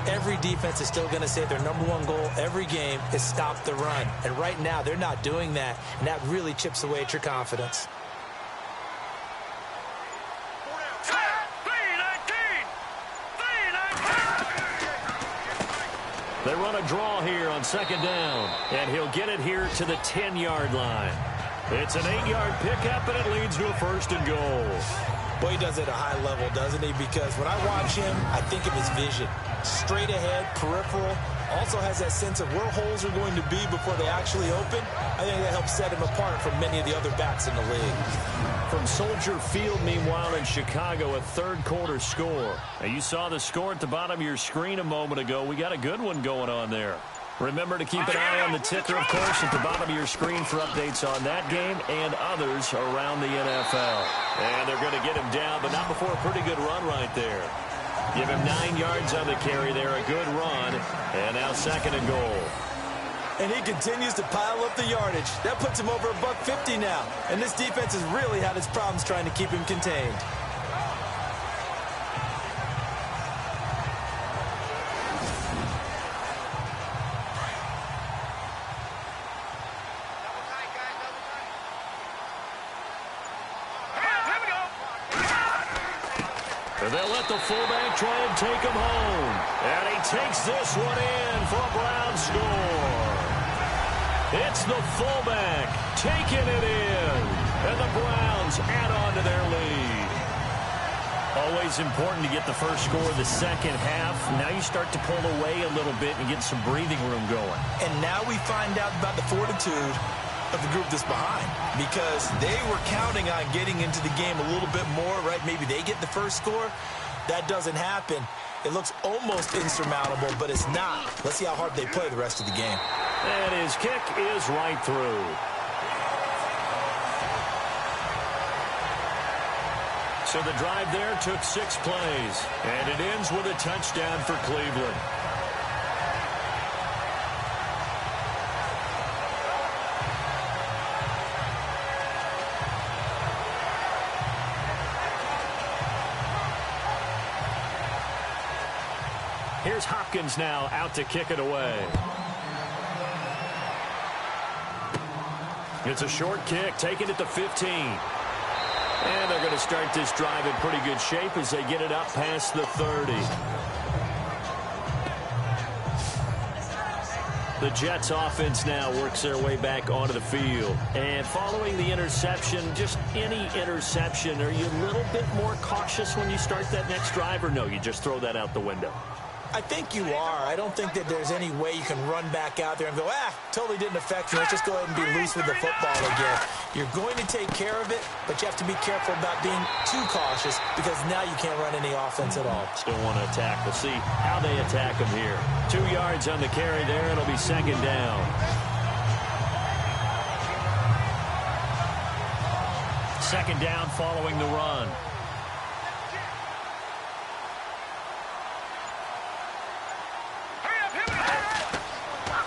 Every defense is still going to say their number 1 goal every game is stop the run. And right now, they're not doing that. And that really chips away at your confidence. They run a draw here on second down, and he'll get it here to the 10-yard line. It's an 8-yard pickup, and it leads to a first and goal. Boy, he does it at a high level, doesn't he? Because when I watch him, I think of his vision. Straight ahead, peripheral, also has that sense of where holes are going to be before they actually open. I think that helps set him apart from many of the other backs in the league. From Soldier Field, meanwhile, in Chicago, a third-quarter score. Now, you saw the score at the bottom of your screen a moment ago. We got a good one going on there. Remember to keep an eye on the ticker, of course, at the bottom of your screen for updates on that game and others around the NFL. And they're going to get him down, but not before a pretty good run right there. Give him 9 yards on the carry there, a good run, and now second and goal. And he continues to pile up the yardage. That puts him over $150 now. And this defense has really had its problems trying to keep him contained. And they'll let the fullback try and take him home. And he takes this one in for a Brown score. It's the fullback taking it in. And the Browns add on to their lead. Always important to get the first score of the second half. Now you start to pull away a little bit and get some breathing room going. And now we find out about the fortitude of the group that's behind, because they were counting on getting into the game a little bit more, right? Maybe they get the first score. That doesn't happen. It looks almost insurmountable, but it's not. Let's see how hard they play the rest of the game. And his kick is right through. So the drive there took 6 plays, and it ends with a touchdown for Cleveland. Here's Hopkins now out to kick it away. It's a short kick, taking it to 15. And they're going to start this drive in pretty good shape as they get it up past the 30. The Jets offense now works their way back onto the field. And following the interception, just any interception, are you a little bit more cautious when you start that next drive, or no, you just throw that out the window? I think you are. I don't think that there's any way you can run back out there and go, totally didn't affect me. Let's just go ahead and be loose with the football again. You're going to take care of it, but you have to be careful about being too cautious, because now you can't run any offense at all. Still want to attack. We'll see how they attack them here. 2 yards on the carry there. It'll be second down. Second down following the run.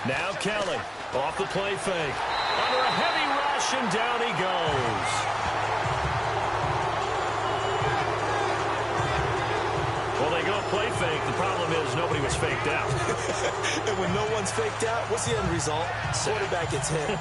Now Kelly, off the play fake. Under a heavy rush, and down he goes. Well, they go play fake. The problem is nobody was faked out. And when no one's faked out, what's the end result? Quarterback gets hit.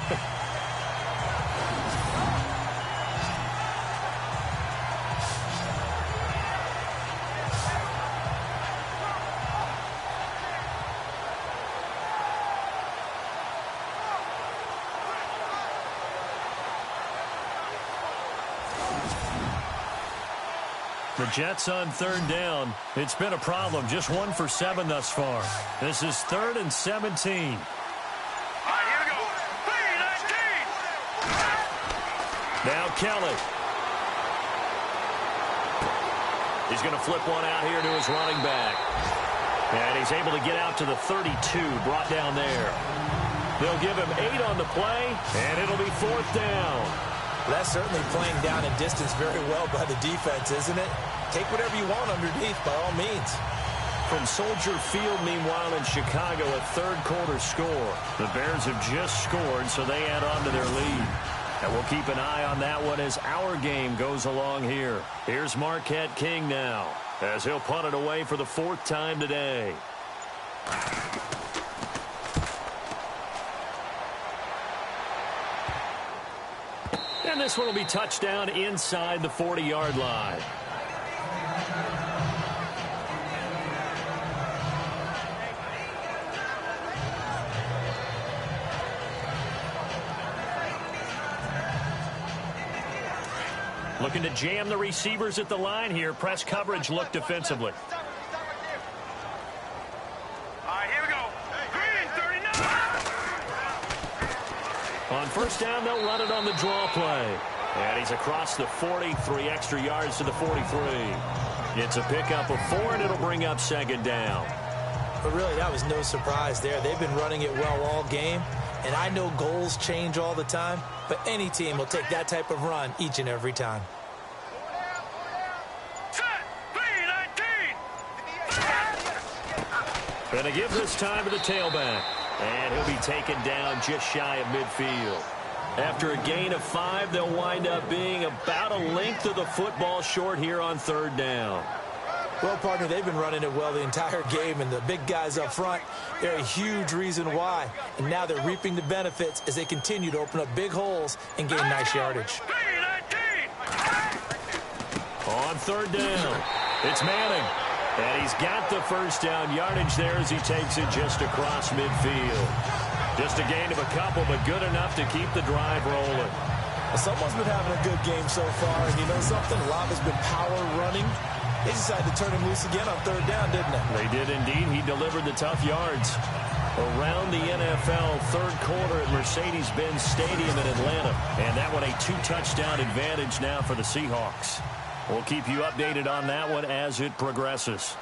The Jets on third down. It's been a problem. Just 1 for 7 thus far. This is 3rd and 17. All right, here we go. 3-19. Now Kelly. He's going to flip one out here to his running back. And he's able to get out to the 32, brought down there. They'll give him 8 on the play, and it'll be 4th down. That's certainly playing down and distance very well by the defense, isn't it? Take whatever you want underneath, by all means. From Soldier Field, meanwhile, in Chicago, a third-quarter score. The Bears have just scored, so they add on to their lead. And we'll keep an eye on that one as our game goes along here. Here's Marquette King now, as he'll punt it away for the 4th time today. And this one will be touchdown inside the 40-yard line. Looking to jam the receivers at the line here. Press coverage look defensively. All right, here we go. Green, 39. On first down, they'll run it on the draw play. And he's across the 40, 3 extra yards to the 43. It's a pickup of 4, and it'll bring up second down. But really, that was no surprise there. They've been running it well all game. And I know goals change all the time, but any team will take that type of run each and every time. Set, 3-19. Gonna give this time to the tailback. And he'll be taken down just shy of midfield. After a gain of 5, they'll wind up being about a length of the football short here on third down. Well, partner, they've been running it well the entire game, and the big guys up front, they're a huge reason why. And now they're reaping the benefits as they continue to open up big holes and gain nice yardage. 3-19. On third down. It's Manning. And he's got the first down yardage there as he takes it just across midfield. Just a gain of a couple, but good enough to keep the drive rolling. Well, someone's been having a good game so far, and you know something? A lot has been power running. They decided to turn him loose again on third down, didn't they? They did indeed. He delivered the tough yards. Around the NFL, third quarter at Mercedes-Benz Stadium in Atlanta. And that one a 2-touchdown advantage now for the Seahawks. We'll keep you updated on that one as it progresses.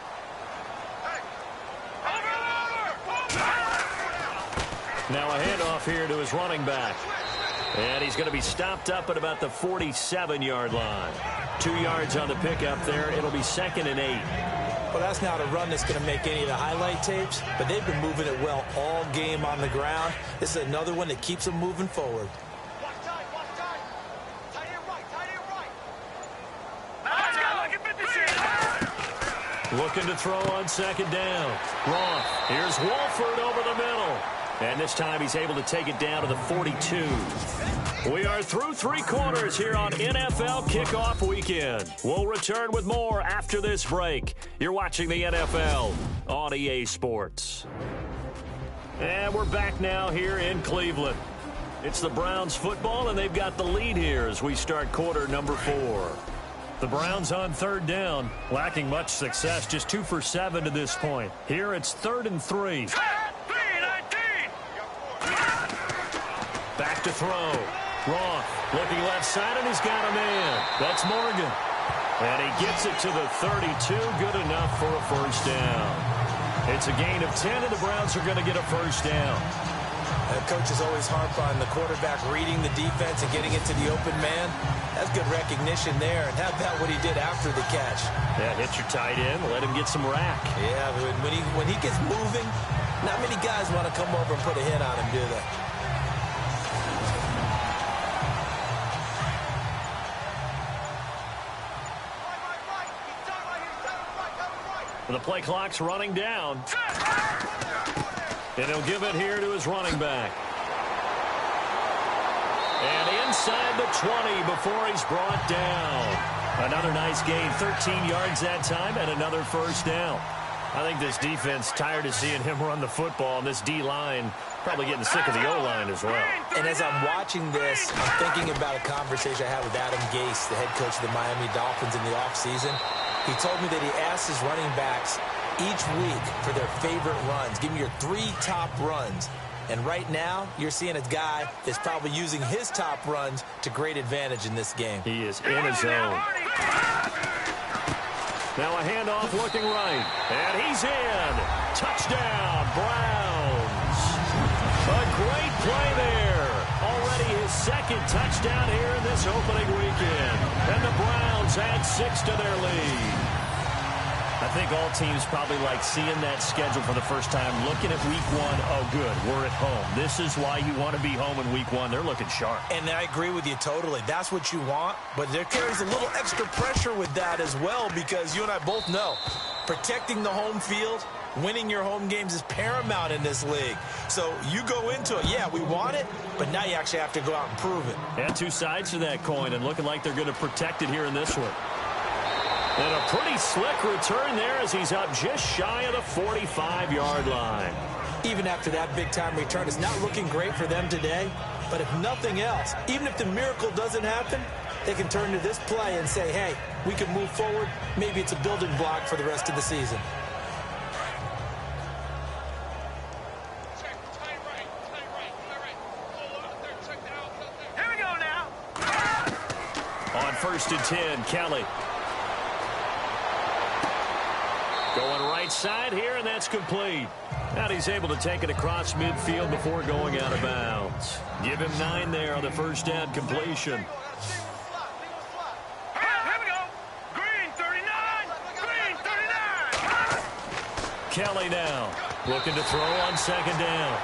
Now a handoff here to his running back. And he's going to be stopped up at about the 47-yard line. 2 yards on the pickup there. It'll be 2nd and 8. Well, that's not a run that's going to make any of the highlight tapes, but they've been moving it well all game on the ground. This is another one that keeps them moving forward. Looking to throw on 2nd down. Roth. Here's Wolford over the middle. And this time he's able to take it down to the 42. We are through 3 quarters here on NFL Kickoff Weekend. We'll return with more after this break. You're watching the NFL on EA Sports. And we're back now here in Cleveland. It's the Browns football, and they've got the lead here as we start quarter number 4. The Browns on 3rd down, lacking much success, just 2 for 7 to this point. Here it's 3rd and 3. Back to throw. Roth looking left side, and he's got a man. That's Morgan. And he gets it to the 32. Good enough for a first down. It's a gain of 10, and the Browns are going to get a first down. The coaches always harp on the quarterback reading the defense and getting it to the open man. That's good recognition there. And how about what he did after the catch? Yeah, hit your tight end. Let him get some rack. Yeah, but when he gets moving, not many guys want to come over and put a hit on him, do they? The play clock's running down. And he'll give it here to his running back. And inside the 20 before he's brought down. Another nice gain, 13 yards that time, and another first down. I think this defense tired of seeing him run the football, and this D-line probably getting sick of the O-line as well. And as I'm watching this, I'm thinking about a conversation I had with Adam Gase, the head coach of the Miami Dolphins in the offseason. He told me that he asked his running backs each week for their favorite runs. Give me your 3 top runs. And right now, you're seeing a guy that's probably using his top runs to great advantage in this game. He is in his zone. Now a handoff looking right. And he's in. Touchdown, Browns. A great play there. Already his 2nd touchdown here in this opening weekend. And the Browns add 6 to their lead. I think all teams probably like seeing that schedule for the first time, looking at week 1. Oh, good, we're at home. This is why you want to be home in week 1. They're looking sharp. And I agree with you totally. That's what you want, but there carries a little extra pressure with that as well, because you and I both know protecting the home field, winning your home games is paramount in this league. So you go into it, yeah, we want it, but now you actually have to go out and prove it. And 2 sides to that coin, and looking like they're going to protect it here in this one. And a pretty slick return there as he's up just shy of the 45-yard line. Even after that big-time return, it's not looking great for them today. But if nothing else, even if the miracle doesn't happen, they can turn to this play and say, hey, we can move forward. Maybe it's a building block for the rest of the season. Here we go now. On 1st and 10, Kelly. Going right side here, and that's complete. Now he's able to take it across midfield before going out of bounds. Give him 9 there on the first down completion. Here we go. Green 39. Green 39. Kelly now looking to throw on 2nd down.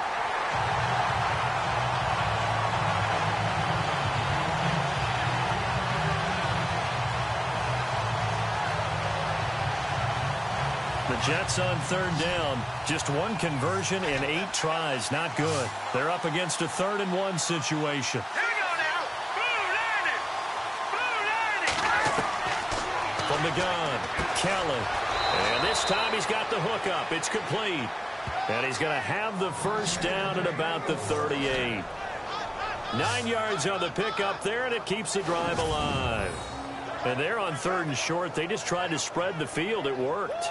The Jets on 3rd down. Just 1 conversion in 8 tries. Not good. They're up against a 3rd and 1 situation. Here we go now. Blue landing. Blue landing. From From the gun, Kelly. And this time he's got the hook up. It's complete. And he's going to have the first down at about the 38. 9 yards on the pickup there, and it keeps the drive alive. And they're on 3rd and short. They just tried to spread the field. It worked.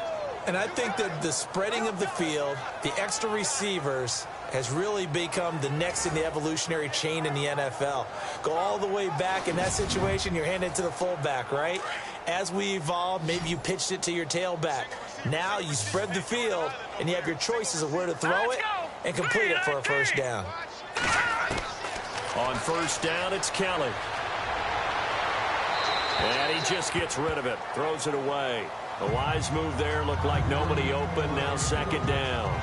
And I think that the spreading of the field, the extra receivers, has really become the next in the evolutionary chain in the NFL. Go all the way back in that situation, you're handed to the fullback, right? As we evolved, maybe you pitched it to your tailback. Now you spread the field, and you have your choices of where to throw it and complete it for a first down. On first down, it's Kelly. And he just gets rid of it, throws it away. A wise move there, looked like nobody open, now 2nd down.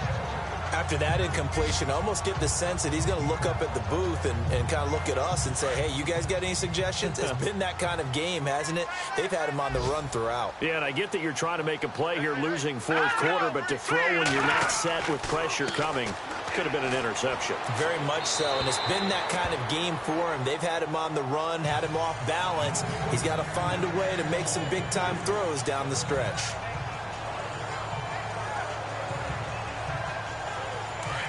After that incompletion, I almost get the sense that he's going to look up at the booth and kind of look at us and say, hey, you guys got any suggestions? It's been that kind of game, hasn't it? They've had him on the run throughout. Yeah, and I get that you're trying to make a play here, losing 4th quarter, but to throw when you're not set with pressure coming could have been an interception. Very much so, and it's been that kind of game for him. They've had him on the run, had him off balance. He's got to find a way to make some big-time throws down the stretch.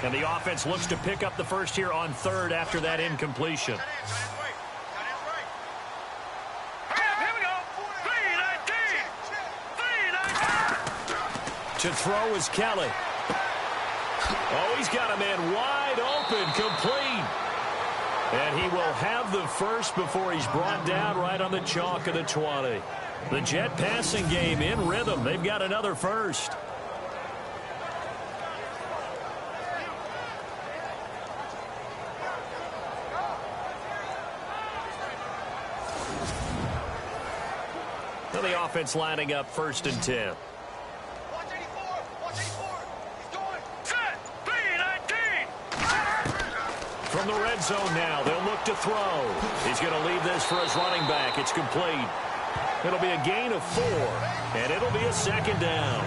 And the offense looks to pick up the first here on 3rd after that incompletion. To throw is Kelly. Oh, he's got a man wide open, complete. And he will have the first before he's brought down right on the chalk of the 20. The Jet passing game in rhythm. They've got another first. Now the offense lining up 1st and 10. From the red zone now, they'll look to throw. He's going to leave this for his running back. It's complete. It'll be a gain of 4, and it'll be a 2nd down.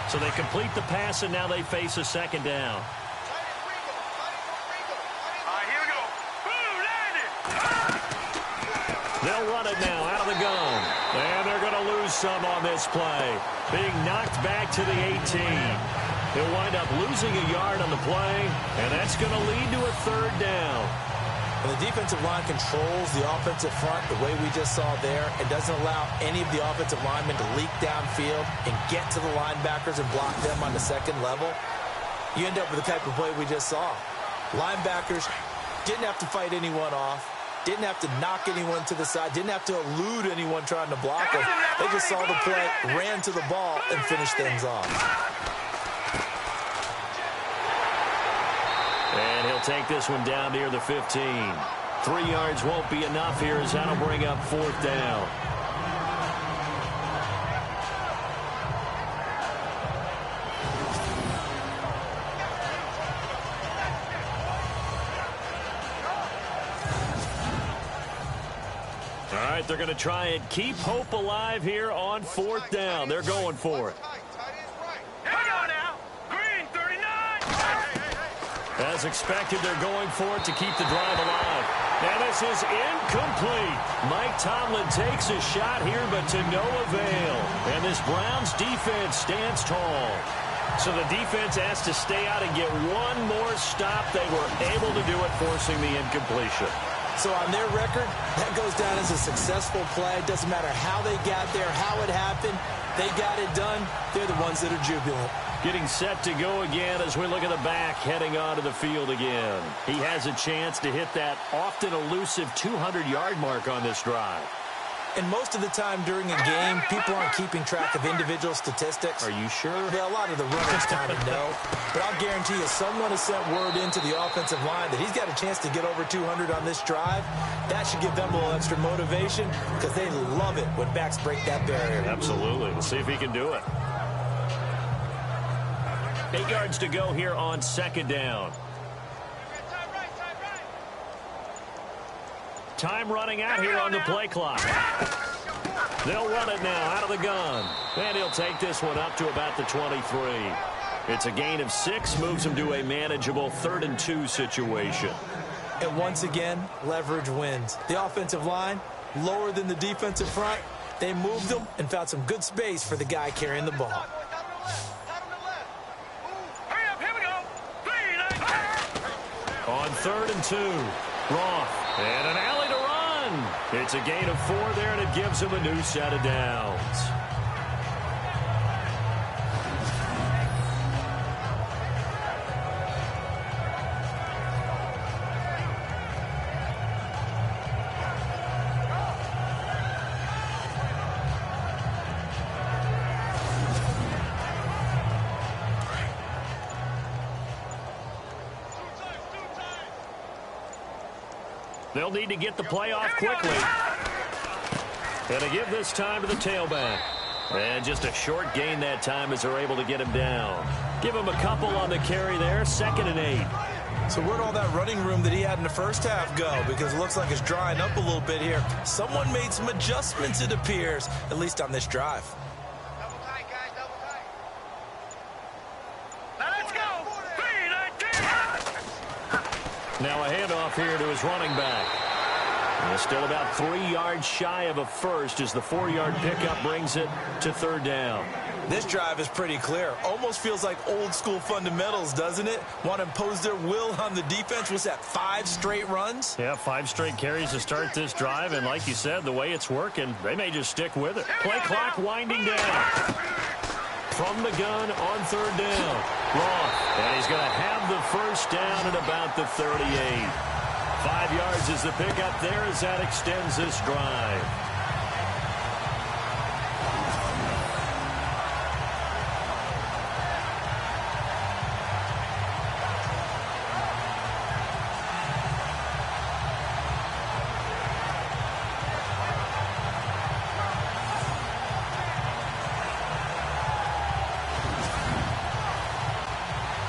So they complete the pass, and now they face a 2nd down. They'll run it now out of the gun. And they're going to lose some on this play. Being knocked back to the 18. He'll wind up losing a yard on the play, and that's going to lead to a 3rd down. And the defensive line controls the offensive front the way we just saw there. It doesn't allow any of the offensive linemen to leak downfield and get to the linebackers and block them on the 2nd level. You end up with the type of play we just saw. Linebackers didn't have to fight anyone off, didn't have to knock anyone to the side, didn't have to elude anyone trying to block them. They just saw the play, ran to the ball, and finished things off. And he'll take this one down near the 15. 3 yards won't be enough here as that'll bring up 4th down. All right, they're going to try and keep hope alive here on 4th down. They're going for it. As expected, they're going for it to keep the drive alive. And this is incomplete. Mike Tomlin takes a shot here, but to no avail. And this Browns defense stands tall. So the defense has to stay out and get one more stop. They were able to do it, forcing the incompletion. So on their record, that goes down as a successful play. Doesn't matter how they got there, how it happened. They got it done. They're the ones that are jubilant. Getting set to go again as we look at the back, heading onto the field again. He has a chance to hit that often elusive 200-yard mark on this drive. And most of the time during a game, people aren't keeping track of individual statistics. Are you sure? Well, a lot of the runners kind of know. But I'll guarantee you, someone has sent word into the offensive line that he's got a chance to get over 200 on this drive. That should give them a little extra motivation because they love it when backs break that barrier. Absolutely. We'll see if he can do it. 8 yards to go here on 2nd down. Time running out here on the play clock. They'll run it now out of the gun. And he'll take this one up to about the 23. It's a gain of 6, moves him to a manageable 3rd and 2 situation. And once again, leverage wins. The offensive line, lower than the defensive front. They moved them and found some good space for the guy carrying the ball. On 3rd and 2, Roth, and an alley to run. It's a gain of 4 there, and it gives him a new set of downs. They'll need to get the play off quickly. And to give this time to the tailback. And just a short gain that time as they're able to get him down. Give him a couple on the carry there, 2nd and 8. So where'd all that running room that he had in the first half go? Because it looks like it's drying up a little bit here. Someone made some adjustments, it appears, at least on this drive. Double tight, guys, double tight. Now let's go. Now a handoff here to his running back. And still about 3 yards shy of a first as the 4-yard pickup brings it to 3rd down. This drive is pretty clear. Almost feels like old school fundamentals, doesn't it? Want to impose their will on the defense. Was that 5 straight runs? Yeah, 5 straight carries to start this drive. And like you said, the way it's working, they may just stick with it. Play clock winding down. From the gun on 3rd down. Roth, and he's going to have the first down at about the 38. 5 yards is the pickup there as that extends this drive.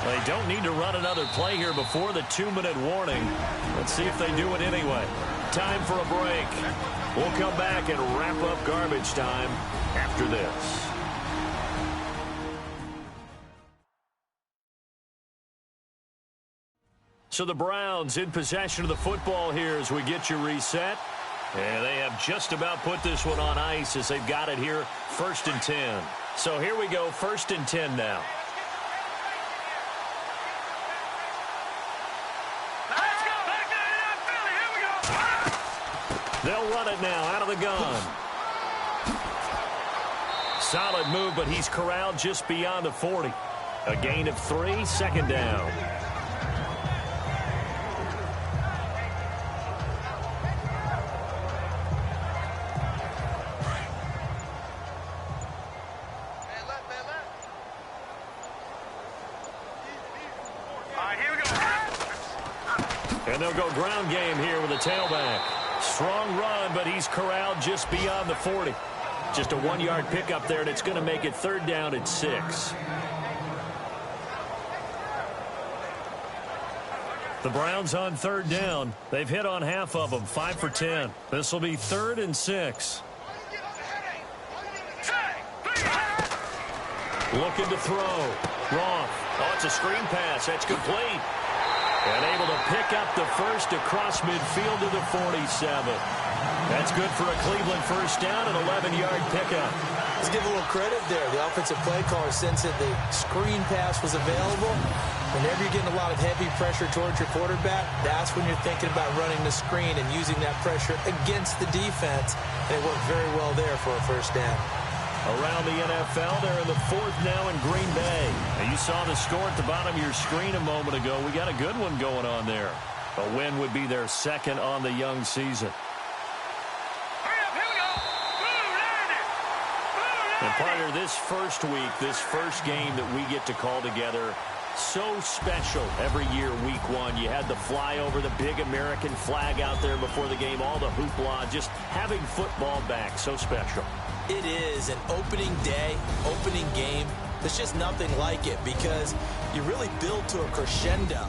They don't need to run another play here before the 2-minute warning. Let's see if they do it anyway. Time for a break. We'll come back and wrap up garbage time after this. So the Browns in possession of the football here as we get you reset. And they have just about put this one on ice as they've got it here, 1st and 10. So here we go, 1st and 10 now. They'll run it now out of the gun. Solid move, but he's corralled just beyond the 40. A gain of 3, 2nd down. And they'll go ground game here with a tailback. Strong run, but he's corralled just beyond the 40. Just a 1-yard pickup there, and it's going to make it 3rd down at 6. The Browns on 3rd down. They've hit on half of them, 5 for 10. This will be 3rd and 6. Looking to throw. Roth. Oh, it's a screen pass. That's complete. And able to pick up the first across midfield to the 47. That's good for a Cleveland first down, an 11-yard pickup. Let's give a little credit there. The offensive play caller sensed that the screen pass was available. Whenever you're getting a lot of heavy pressure towards your quarterback, that's when you're thinking about running the screen and using that pressure against the defense. And it worked very well there for a first down. Around the NFL, they're in the 4th now in Green Bay. Now you saw the score at the bottom of your screen a moment ago. We got a good one going on there. A win would be their 2nd on the young season. And partner, this first week, this first game that we get to call together, so special every year, week 1. You had the flyover, the big American flag out there before the game, all the hoopla, just having football back, so special. It is an opening day, opening game. There's just nothing like it because you really build to a crescendo.